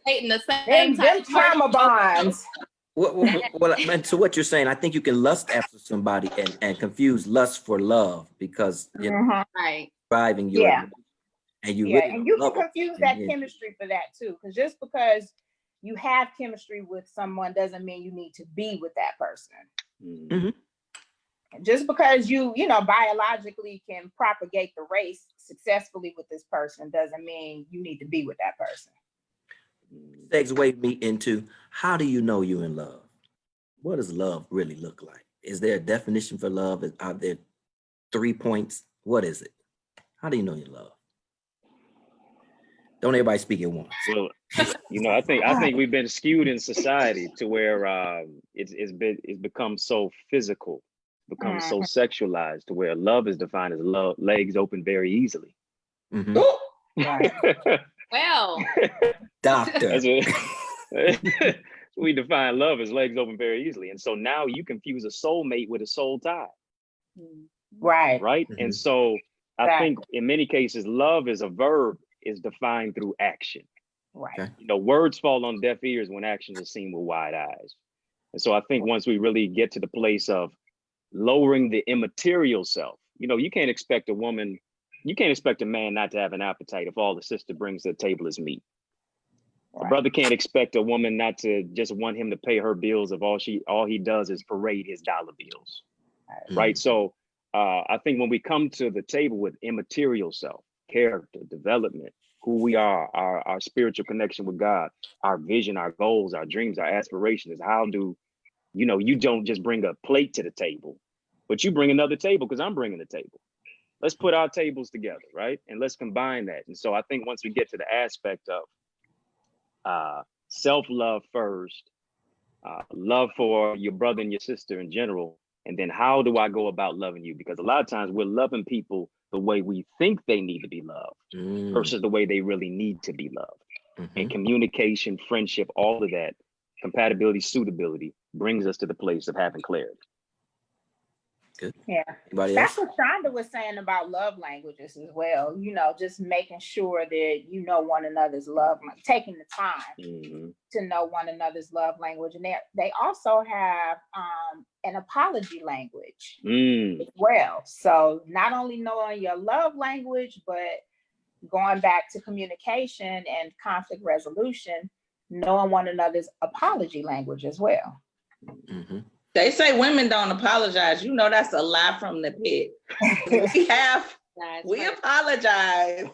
dating the same them type trauma bonds. Well, and to what you're saying, I think you can lust after somebody and confuse lust for love, because right. driving your and you really and you love can confuse that chemistry for that too, because just because you have chemistry with someone doesn't mean you need to be with that person. Mm-hmm. Just because you biologically can propagate the race successfully with this person doesn't mean you need to be with that person. Segue me into, how do you know you're in love? What does love really look like? Is there a definition for love? Are there 3 points? What is it? How do you know you love? Don't everybody speak at once. Well, I think we've been skewed in society to where it's become so physical, become so sexualized, to where love is defined as love, legs open very easily. Mm-hmm. Right. Well, doctor. We define love as legs open very easily. And so now you confuse a soulmate with a soul tie. Right. Right. Mm-hmm. And so I think in many cases, love is a verb, is defined through action. Right. Okay. Words fall on deaf ears when actions are seen with wide eyes. And so I think once we really get to the place of lowering the immaterial self, you can't expect a man not to have an appetite if all the sister brings to the table is meat. A brother can't expect a woman not to just want him to pay her bills if all he does is parade his dollar bills, right? So I think when we come to the table with immaterial self, character, development, who we are, our spiritual connection with God, our vision, our goals, our dreams, our aspirations, how do, you don't just bring a plate to the table, but you bring another table because I'm bringing the table. Let's put our tables together, right? And let's combine that. And so I think once we get to the aspect of self-love first, love for your brother and your sister in general, and then how do I go about loving you? Because a lot of times we're loving people the way we think they need to be loved versus the way they really need to be loved. And communication, friendship, all of that, compatibility, suitability brings us to the place of having clarity. Good. Yeah, that's what Shonda was saying about love languages as well. Just making sure that one another's love, taking the time to know one another's love language, and they also have an apology language as well. So not only knowing your love language, but going back to communication and conflict resolution, knowing one another's apology language as well. They say women don't apologize. That's a lie from the pit. We apologize.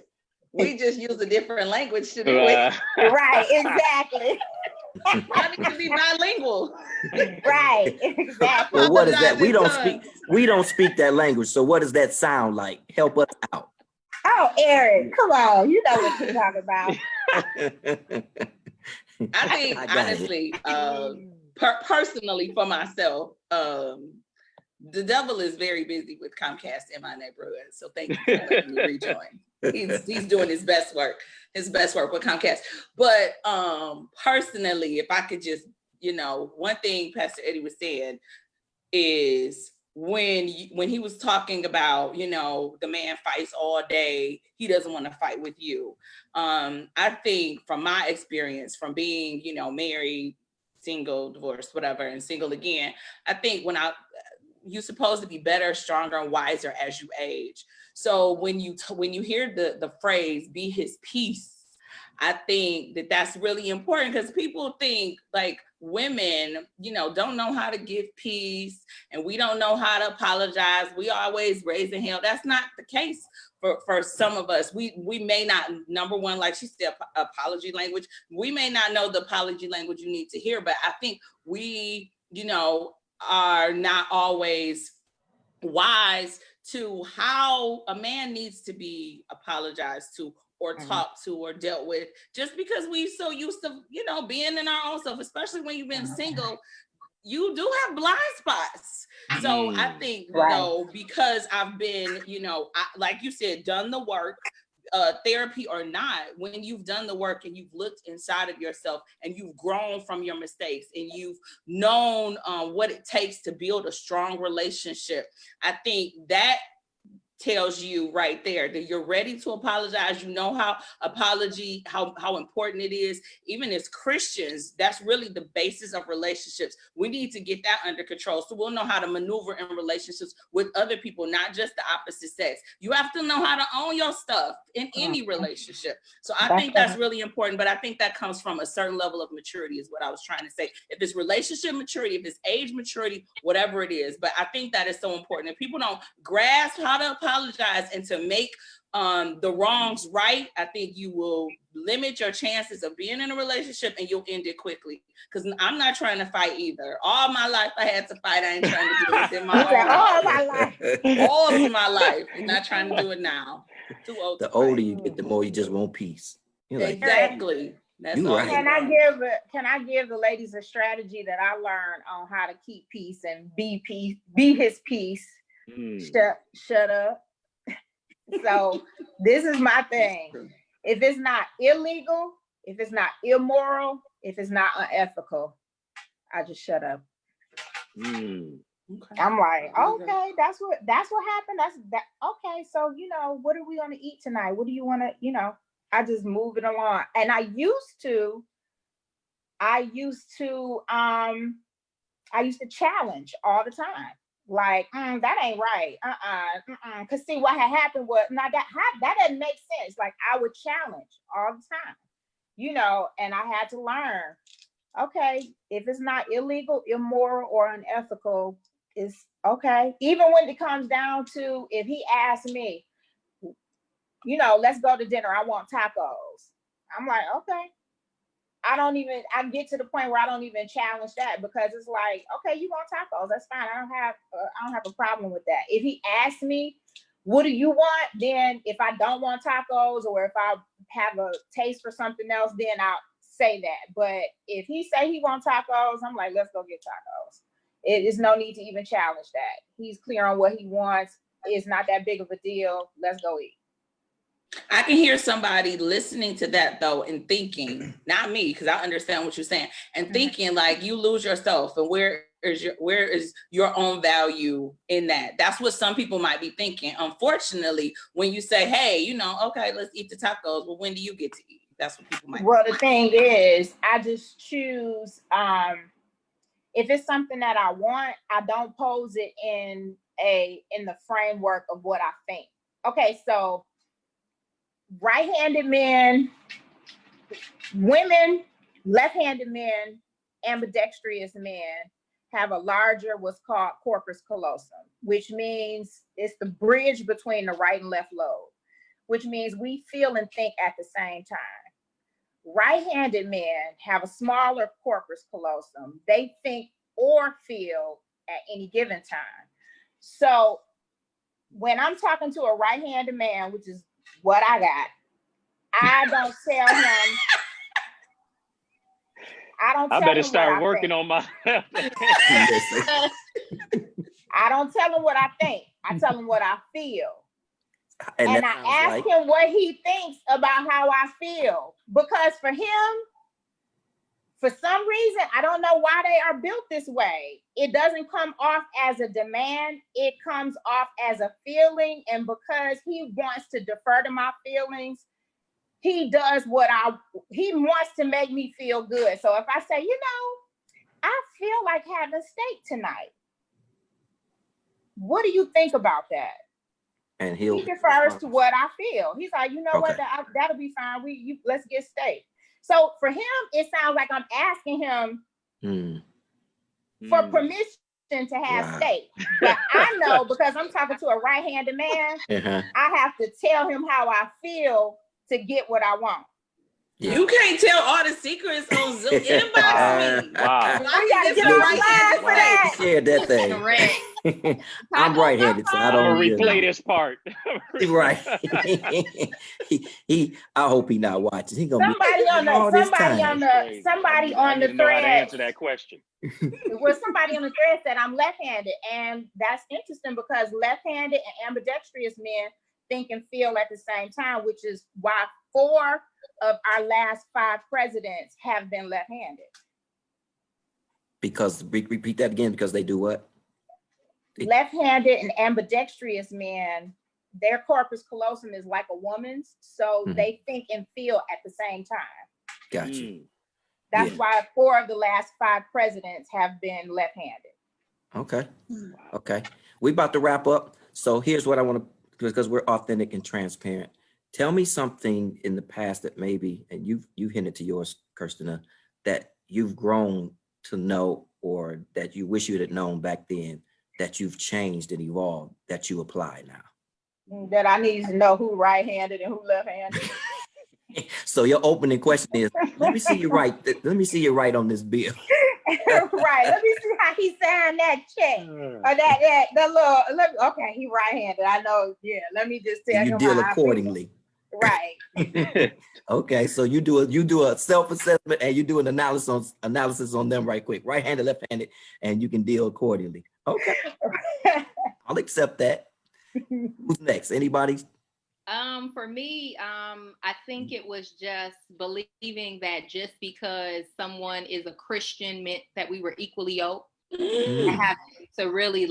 We just use a different language to do it. Right, exactly. I need to be bilingual. Right, exactly. Well, what is that? We don't speak that language. So what does that sound like? Help us out. Oh, Eric, come on. You know what you're talking about. I think, honestly, personally for myself, the devil is very busy with Comcast in my neighborhood. So thank you for letting me rejoin. He's doing his best work with Comcast. But personally, if I could just, one thing Pastor Eddie was saying is when he was talking about, the man fights all day, he doesn't want to fight with you. I think from my experience, from being, married, single, divorced, whatever, and single again, I think you're supposed to be better, stronger, and wiser as you age. So when you hear the phrase "be his peace," I think that's really important, because people think like women, don't know how to give peace, and we don't know how to apologize. We always raising hell. That's not the case for some of us. We may not, number one, like she said, apology language. We may not know the apology language you need to hear, but I think we, are not always wise to how a man needs to be apologized to or talked to or dealt with, just because we so used to, being in our own self, especially when you've been single, you do have blind spots. So I think, because I've been, like you said, done the work, therapy or not, when you've done the work and you've looked inside of yourself and you've grown from your mistakes and you've known what it takes to build a strong relationship, I think that tells you right there that you're ready to apologize. How important it is. Even as Christians, that's really the basis of relationships. We need to get that under control, so we'll know how to maneuver in relationships with other people, not just the opposite sex. You have to know how to own your stuff in any relationship. So I think that's really important, but I think that comes from a certain level of maturity is what I was trying to say. If it's relationship maturity, if it's age maturity, whatever it is, but I think that is so important. If people don't grasp how to apologize and to make the wrongs right, I think you will limit your chances of being in a relationship, and you'll end it quickly. Because I'm not trying to fight either. All my life I had to fight. I ain't trying to do it in my own all my life. All of my life. I'm not trying to do it now. Too old. The older you get, the more you just want peace. You're like, exactly. That's you right. Can I give the ladies a strategy that I learned on how to keep peace and be his peace? Shut up. So this is my thing. If it's not illegal, if it's not immoral, if it's not unethical, I just shut up. Okay. I'm like, okay, that's what happened. Okay. So, what are we going to eat tonight? What do you want to, I just move it along. And I used to challenge all the time. Like, that ain't right. Cause see what had happened was, now that doesn't make sense. Like I would challenge all the time. and I had to learn, okay, if it's not illegal, immoral, or unethical, it's okay. Even when it comes down to, if he asks me, let's go to dinner, I want tacos. I'm like, okay. I get to the point where I don't even challenge that, because it's like, okay, you want tacos, that's fine. I don't have a problem with that. If he asks me, what do you want? Then if I don't want tacos, or if I have a taste for something else, then I'll say that. But if he say he wants tacos, I'm like, let's go get tacos. It is no need to even challenge that. He's clear on what he wants. It's not that big of a deal. Let's go eat. I can hear somebody listening to that though and thinking, not me, because I understand what you're saying, and thinking like you lose yourself, and where is your own value in that? That's what some people might be thinking. Unfortunately, when you say, hey, okay, let's eat the tacos, well, when do you get to eat? That's what people might. Well, the thing is, I just choose, if it's something that I want, I don't pose it in the framework of what I think. Okay, so right-handed men, women, left-handed men, ambidextrous men have a larger, what's called corpus callosum, which means it's the bridge between the right and left lobe, which means we feel and think at the same time. Right-handed men have a smaller corpus callosum. They think or feel at any given time. So when I'm talking to a right-handed man, which is what I got, I don't tell him. I better start working on my. I don't tell him what I think. I tell him what I feel. And I ask him what he thinks about how I feel. Because for him, for some reason, I don't know why they are built this way, it doesn't come off as a demand. It comes off as a feeling. And because he wants to defer to my feelings, he does he wants to make me feel good. So if I say, I feel like having steak tonight, what do you think about that? And he defers to what I feel. He's like, what, that'll be fine. Let's get steak. So for him, it sounds like I'm asking him for permission to have steak. But I know, because I'm talking to a right-handed man, I have to tell him how I feel to get what I want. Yeah. You can't tell all the secrets on Zoom. Inbox me. Wow. I gotta get online for that. Share that thing. I'm right-handed, so I don't replay this part. Right. I hope he's not watching. He gonna somebody on the thread answer that question. Well, somebody on the thread said I'm left-handed, and that's interesting because left-handed and ambidextrous men think and feel at the same time, which is why 4 of our last 5 presidents have been left-handed. Because repeat that again, because they do what? Left-handed and ambidextrous men, their corpus callosum is like a woman's, so they think and feel at the same time. Got you. That's why 4 of the last 5 presidents have been left-handed. Okay. Okay. We about to wrap up. So here's what I want to, because we're authentic and transparent. Tell me something in the past that maybe, and you hinted to yours, Kirstina, that you've grown to know, or that you wish you had known back then, that you've changed and evolved, that you apply now. That I need to know who right-handed and who left-handed. So your opening question is, let me see you write. Let me see you write on this bill. Right. Let me see how he signed that check, or okay, he right-handed. I know. Yeah. Let me just tell him. You deal accordingly. Right. Okay. So you do a self-assessment and you do an analysis on them right quick, right-handed, left-handed, and you can deal accordingly. Okay. I'll accept that. Who's next? Anybody? For me, I think it was just believing that just because someone is a Christian meant that we were equally yoked. I have to really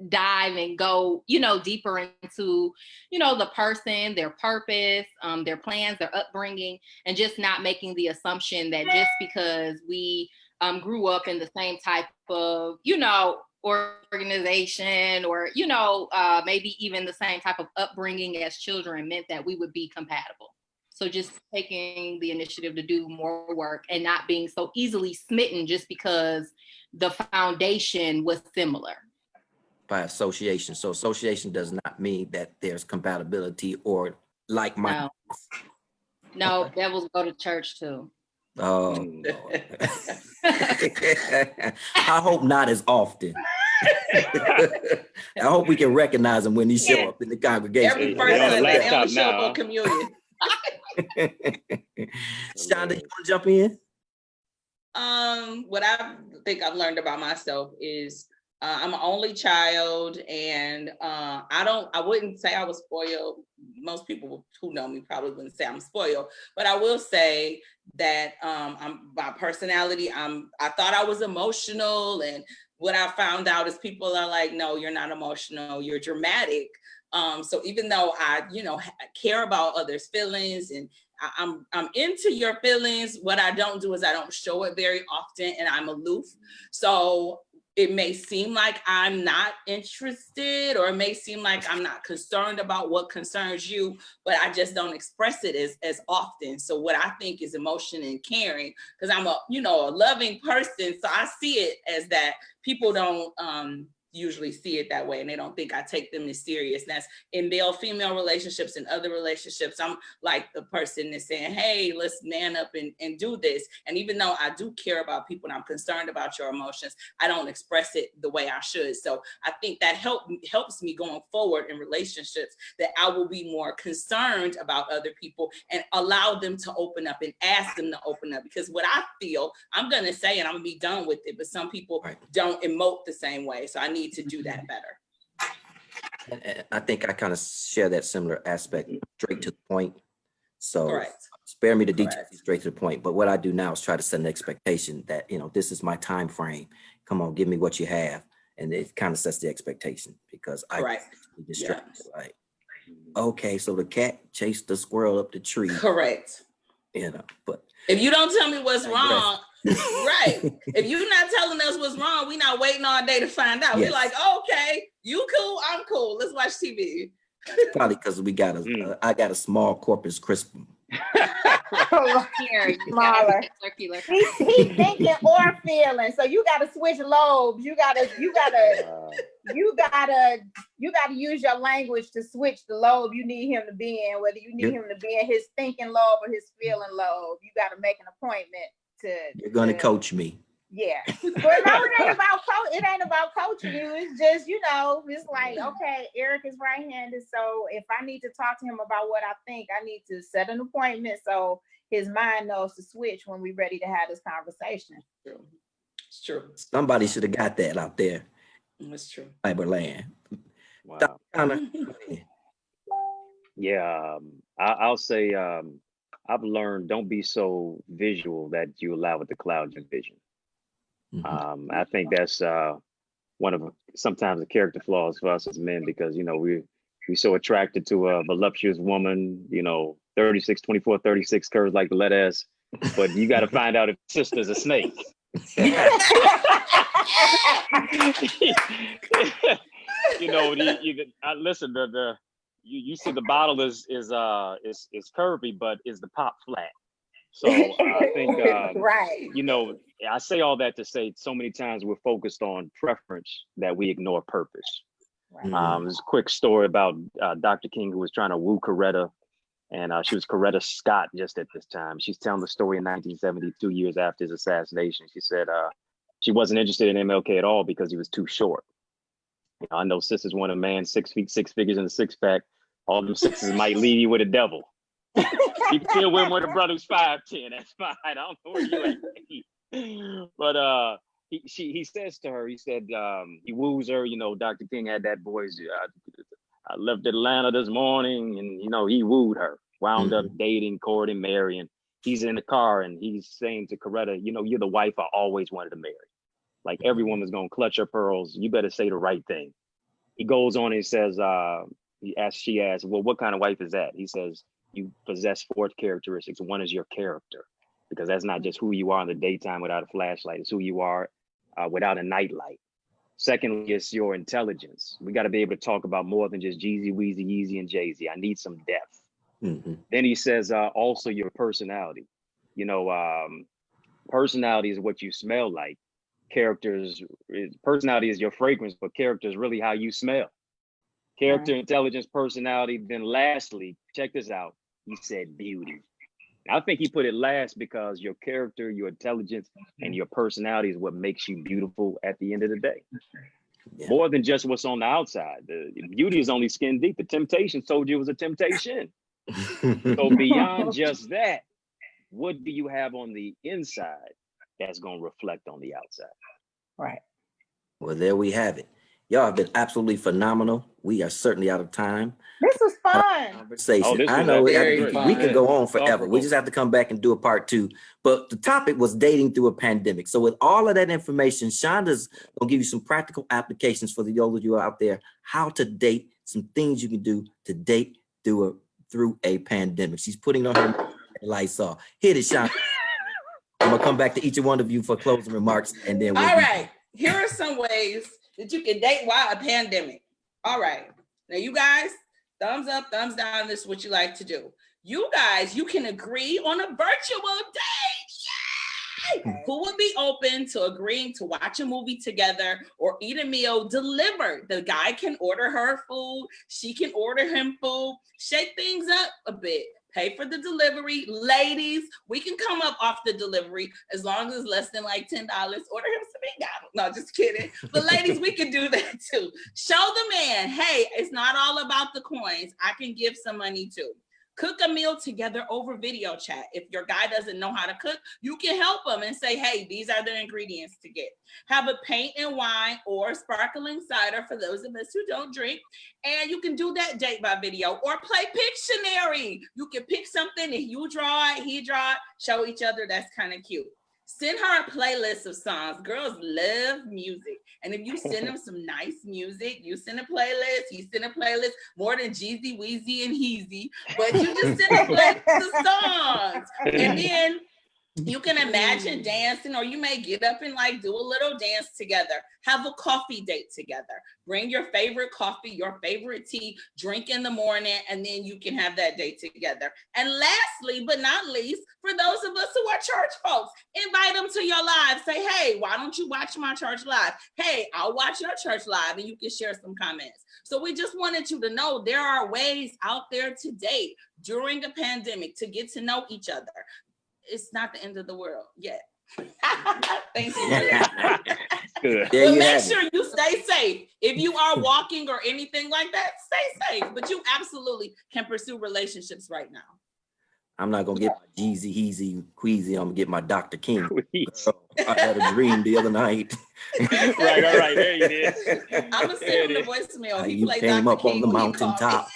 dive and go, deeper into, the person, their purpose, their plans, their upbringing, and just not making the assumption that just because we grew up in the same type of, organization, or maybe even the same type of upbringing as children, meant that we would be compatible. So just taking the initiative to do more work and not being so easily smitten just because the foundation was similar. By association. So association does not mean that there's compatibility or like-minded. No, devils go to church too. Oh, Lord. I hope not as often. I hope we can recognize them when they show up in the congregation. Every Hey, first you're on the Sunday, they laptop only show up now. on communion. Shonda, you want to jump in? What I think I've learned about myself is I'm an only child, and I wouldn't say I was spoiled. Most people who know me probably wouldn't say I'm spoiled, but I will say that I'm by personality. I thought I was emotional, and what I found out is people are like, no, you're not emotional, you're dramatic. So even though I, care about others' feelings, and I'm into your feelings, what I don't do is I don't show it very often, and I'm aloof. So it may seem like I'm not interested, or it may seem like I'm not concerned about what concerns you, but I just don't express it as often. So what I think is emotion and caring, because I'm a loving person. So I see it as that. People don't usually see it that way, and they don't think I take them as serious. That's in male-female relationships and other relationships. I'm like the person that's saying, hey, let's man up and do this. And even though I do care about people and I'm concerned about your emotions, I don't express it the way I should. So I think that helps me going forward in relationships, that I will be more concerned about other people and allow them to open up and ask them to open up. Because what I feel, I'm going to say, and I'm going to be done with it, but some people don't emote the same way. So I need to do that better. And I think I kind of share that similar aspect, straight to the point. So Correct. Spare me the details, straight to the point. But what I do now is try to set an expectation that, this is my time frame. Come on, give me what you have. And it kind of sets the expectation, because I get distracted. Like, okay, so the cat chased the squirrel up the tree. Correct. But if you don't tell me what's wrong, if you're not telling us what's wrong, we're not waiting all day to find out. We're like, okay, you cool, I'm cool. Let's watch TV. Probably because I got a small Corpus Christi. Smaller. He's thinking or feeling. So you gotta switch lobes. You gotta use your language to switch the lobe you need him to be in, whether you need him to be in his thinking lobe or his feeling lobe. You gotta make an appointment to You're gonna coach me. Yeah. But no, it ain't about coaching you. It's just, it's like, okay, Eric is right-handed. So if I need to talk to him about what I think, I need to set an appointment so his mind knows to switch when we're ready to have this conversation. It's true. Somebody should have got that out there. That's true. Cyberland. Wow. Yeah, I'll say I've learned, don't be so visual that you allow it to cloud your vision. I think that's one of sometimes the character flaws for us as men, because we're so attracted to a voluptuous woman, 36, 24, 36 curves like the letter S, but you got to find out if sister's a snake. Listen, you see the bottle is curvy, but is the pop flat? So I think, I say all that to say so many times we're focused on preference that we ignore purpose. There's a quick story about Dr. King, who was trying to woo Coretta, and she was Coretta Scott just at this time. She's telling the story in 1970, 2 years after his assassination. She said she wasn't interested in MLK at all because he was too short. I know sisters want a man 6 feet, 6 figures, and a six pack. All them sisters might leave you with a devil. You can still win with a brother who's 5'10". That's fine. I don't know where you at. But he says to her, he said, he woos her, Dr. King had that voice. I left Atlanta this morning, and he wooed her, wound up dating, courting, marrying. He's in the car and he's saying to Coretta, you're the wife I always wanted to marry. Like, every woman's gonna clutch her pearls. You better say the right thing. He goes on and he says, she asks, well, what kind of wife is that? He says, you possess 4 characteristics. One is your character, because that's not just who you are in the daytime without a flashlight. It's who you are without a nightlight. Secondly, it's your intelligence. We got to be able to talk about more than just Jeezy, Weezy, Yeezy, and Jay-Z. I need some depth. Then he says, also your personality. You know, personality is what you smell like. Personality is your fragrance, but character is really how you smell. Character, intelligence, personality. Then lastly, check this out. He said beauty. I think he put it last because your character, your intelligence, and your personality is what makes you beautiful at the end of the day. Yeah. More than just what's on the outside. The beauty is only skin deep. The temptation told you it was a temptation. So beyond just that, what do you have on the inside that's going to reflect on the outside? Right. Well, there we have it. Y'all have been absolutely phenomenal. We are certainly out of time. This was fun. Conversation. Oh, I know very we could go on forever. Thoughtful. We just have to come back and do a part 2. But the topic was dating through a pandemic. So with all of that information, Shonda's gonna give you some practical applications for the all of you out there, how to date, some things you can do to date through a pandemic. She's putting on her lights off. Hit it, Shonda. I'm gonna come back to each one of you for closing remarks, and then all right. Here are some ways that you can date while a pandemic. All right. Now, you guys, thumbs up, thumbs down. This is what you like to do. You guys, you can agree on a virtual date. Yay! Who would be open to agreeing to watch a movie together or eat a meal delivered? The guy can order her food. She can order him food. Shake things up a bit. Pay for the delivery. Ladies, we can come up off the delivery as long as it's less than like $10. Order him some McDonald's. No, just kidding. But ladies, we can do that too. Show the man, hey, it's not all about the coins. I can give some money too. Cook a meal together over video chat. If your guy doesn't know how to cook, you can help him and say, hey, these are the ingredients to get. Have a paint and wine or sparkling cider for those of us who don't drink. And you can do that date by video or play Pictionary. You can pick something and you draw it, he draw it, show each other. That's kind of cute. Send her a playlist of songs. Girls love music. And if you send them some nice music, you send a playlist, he send a playlist, more than Jeezy, Weezy, and Heezy. But you just send a playlist of songs. And then you can imagine dancing, or you may get up and like do a little dance together. Have a coffee date together. Bring your favorite coffee, your favorite tea, drink in the morning, and then you can have that date together. And lastly, but not least, for those of us who are church folks, invite them to your live. Say, hey, why don't you watch my church live? Hey, I'll watch your church live, and you can share some comments. So we just wanted you to know there are ways out there to date during a pandemic to get to know each other. It's not the end of the world yet. Thank you. Good. But make sure you stay safe. If you are walking or anything like that, stay safe. But you absolutely can pursue relationships right now. I'm not gonna get my Jeezy, Heezy, Queasy. I'm gonna get my Dr. King. Girl, I had a dream the other night. Right, all right, there you did. I'm gonna send him the voicemail. He You played came Dr. up on King the when he called mountaintop.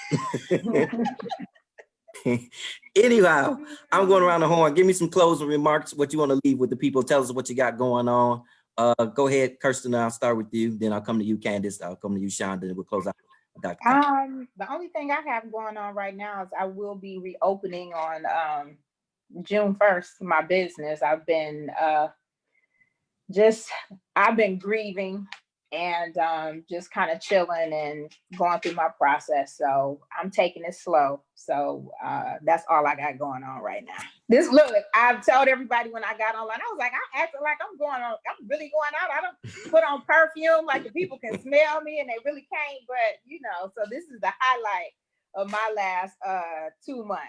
Anyhow, I'm going around the horn. Give me some closing remarks. What you want to leave with the people? Tell us what you got going on. Go ahead, Kirsten. I'll start with you. Then I'll come to you, Candace. I'll come to you, Shonda. And we'll close out. The only thing I have going on right now is I will be reopening on June 1st my business. I've been grieving and just kind of chilling and going through my process. So I'm taking it slow. So that's all I got going on right now. Look, I've told everybody when I got online, I was like, I acted like I'm really going out. I don't put on perfume like the people can smell me and they really can't, but so this is the highlight of my last 2 months.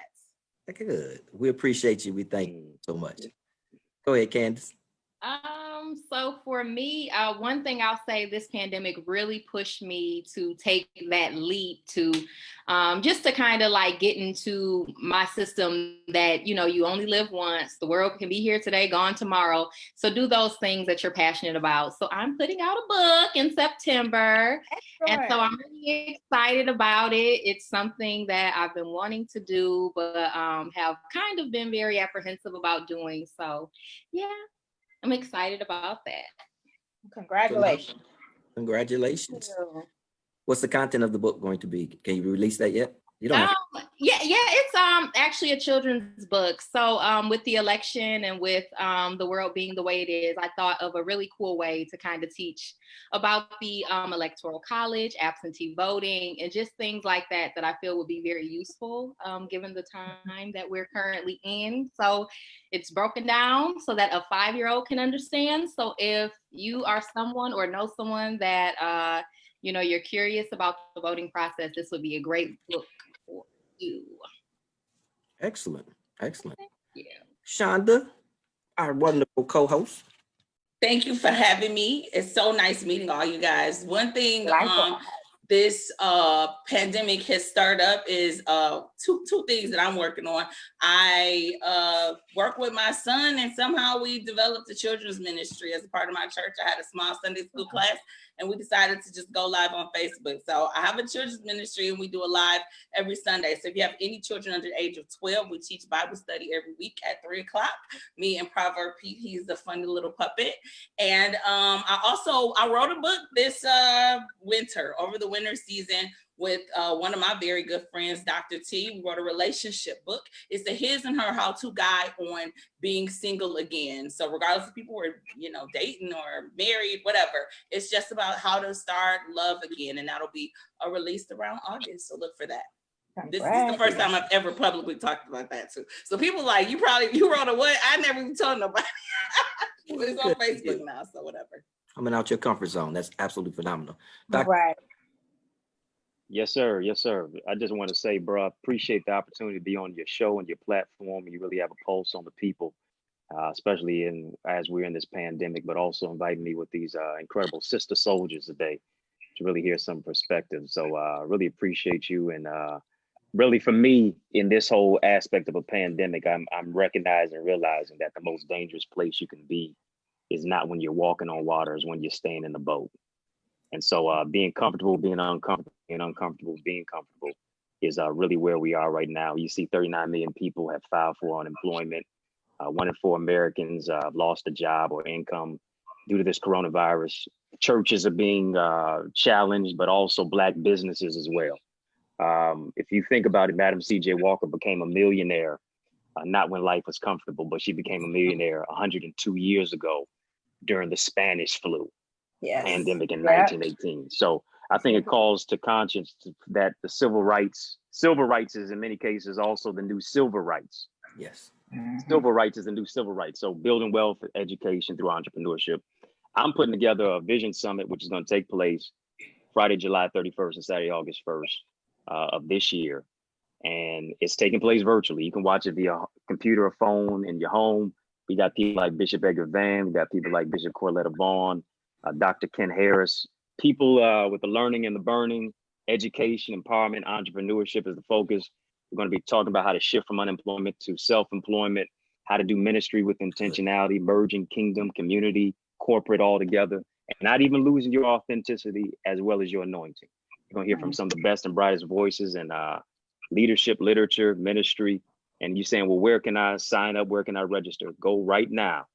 Good. We appreciate you. We thank you so much. Go ahead, Candace. So for me, one thing I'll say, this pandemic really pushed me to take that leap to just to kind of like get into my system that, you only live once. The world can be here today, gone tomorrow. So do those things that you're passionate about. So I'm putting out a book in September. Excellent. And so I'm really excited about it. It's something that I've been wanting to do, but have kind of been very apprehensive about doing. So yeah. I'm excited about that. Congratulations. Congratulations. What's the content of the book going to be? Can you release that yet? You don't have to. Yeah, it's actually a children's book. So with the election and with the world being the way it is, I thought of a really cool way to kind of teach about the electoral college, absentee voting, and just things like that that I feel would be very useful given the time that we're currently in. So it's broken down so that a 5-year-old can understand. So if you are someone or know someone that you're curious about the voting process, this would be a great book for you. Excellent. Excellent. Yeah. Shonda, our wonderful co-host. Thank you for having me. It's so nice meeting all you guys. One thing Likewise. this pandemic has started up is two things that I'm working on. I work with my son, and somehow we developed a children's ministry as a part of my church. I had a small Sunday school class, and we decided to just go live on Facebook. So I have a children's ministry, and we do a live every Sunday. So if you have any children under the age of 12, we teach Bible study every week at 3:00. Me and Proverb Pete, he's a funny little puppet. And I wrote a book this winter, over the winter season, with one of my very good friends, Dr. T. We wrote a relationship book. It's a his and her how-to guide on being single again. So regardless if people were, dating or married, whatever, it's just about how to start love again. And that'll be released around August. So look for that. This is the first time I've ever publicly talked about that too. So people like, you wrote a what? I never even told nobody. But it's on Facebook now, so whatever. Coming out your comfort zone. That's absolutely phenomenal. Right. Yes, sir. Yes, sir. I just want to say, bro, appreciate the opportunity to be on your show and your platform. You really have a pulse on the people, especially as we're in this pandemic, but also inviting me with these incredible sister soldiers today to really hear some perspectives. So really appreciate you. And really for me, in this whole aspect of a pandemic, I'm recognizing and realizing that the most dangerous place you can be is not when you're walking on water, is when you're staying in the boat. And so being comfortable, being uncomfortable, being comfortable is really where we are right now. You see 39 million people have filed for unemployment. 1 in 4 Americans have lost a job or income due to this coronavirus. Churches are being challenged, but also Black businesses as well. If you think about it, Madam C.J. Walker became a millionaire, not when life was comfortable, but she became a millionaire 102 years ago during the Spanish flu. Pandemic in 1918. So I think it calls to conscience that the civil rights is in many cases also the new civil rights. Yes. Civil rights is the new civil rights. So building wealth, education through entrepreneurship. I'm putting together a vision summit, which is going to take place Friday, July 31st and Saturday, August 1st of this year. And it's taking place virtually. You can watch it via computer or phone in your home. We got people like Bishop Edgar Van, we got people like Bishop Corletta Vaughn, Dr. Ken Harris, people with the learning and the burning, education, empowerment, entrepreneurship is the focus. We're going to be talking about how to shift from unemployment to self-employment, how to do ministry with intentionality, merging kingdom, community, corporate all together, and not even losing your authenticity as well as your anointing. You're going to hear from some of the best and brightest voices in leadership, literature, ministry. And you're saying, well, where can I sign up? Where can I register? Go right now.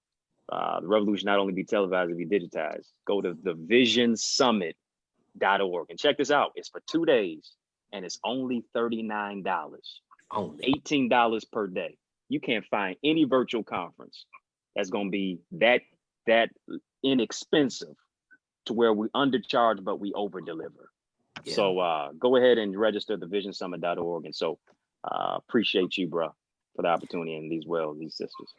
The revolution not only be televised, it'll be digitized. Go to thevisionsummit.org and check this out. It's for 2 days and it's only $39. Only $18 per day. You can't find any virtual conference that's going to be that inexpensive to where we undercharge, but we over deliver. Yeah. So go ahead and register thevisionsummit.org. And so appreciate you, bro, for the opportunity and these sisters.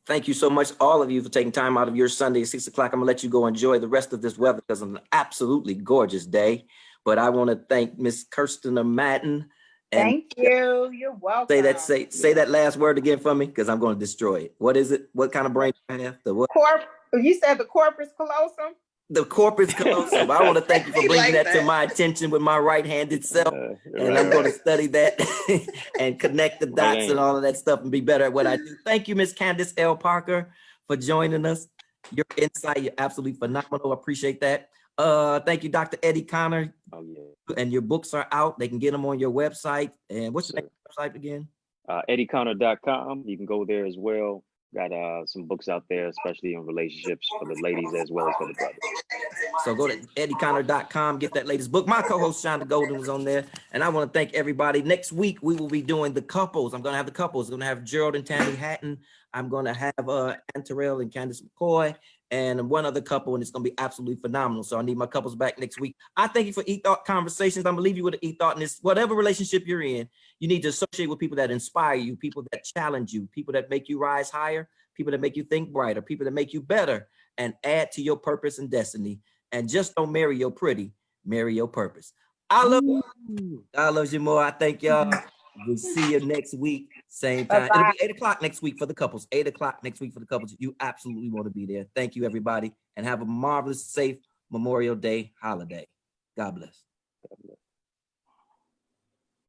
Thank you so much, all of you, for taking time out of your Sunday at 6 o'clock. I'm gonna let you go enjoy the rest of this weather because it's an absolutely gorgeous day. But I want to thank Miss Kirsten Madden. Thank you. You're welcome. Say that last word again for me because I'm going to destroy it. What is it? What kind of brain do I have? The what? You said the corpus callosum? The corpus callosum. I want to thank you for bringing that to my attention with my right-handed self. And I'm going to study that and connect the dots and all of that stuff and be better at what I do. Thank you, Miss Candace L. Parker, for joining us. Your insight, you're absolutely phenomenal. I appreciate that. Thank you, Dr. Eddie Connor. Oh, yeah. And your books are out. They can get them on your website. And what's your website again? EddieConnor.com. You can go there as well. Got some books out there, especially in relationships for the ladies as well as for the brothers. So go to eddieconner.com, get that latest book. My co-host Shonda Golden was on there. And I want to thank everybody. Next week, we will be doing the couples. I'm going to have the couples. I'm going to have Gerald and Tammy Hatton. I'm going to have Ann Terrell and Candace McCoy and one other couple, and it's going to be absolutely phenomenal. So I need my couples back next week. I thank you for E-Thought Conversations. I'm going to leave you with an E-Thought in this, whatever relationship you're in, you need to associate with people that inspire you, people that challenge you, people that make you rise higher, people that make you think brighter, people that make you better and add to your purpose and destiny. And just don't marry your pretty, marry your purpose. I love you. God loves you more. I thank y'all. We'll see you next week, same time. Bye-bye. It'll be 8 o'clock next week for the couples. 8 o'clock next week for the couples. You absolutely want to be there. Thank you, everybody, and have a marvelous, safe Memorial Day holiday. God bless.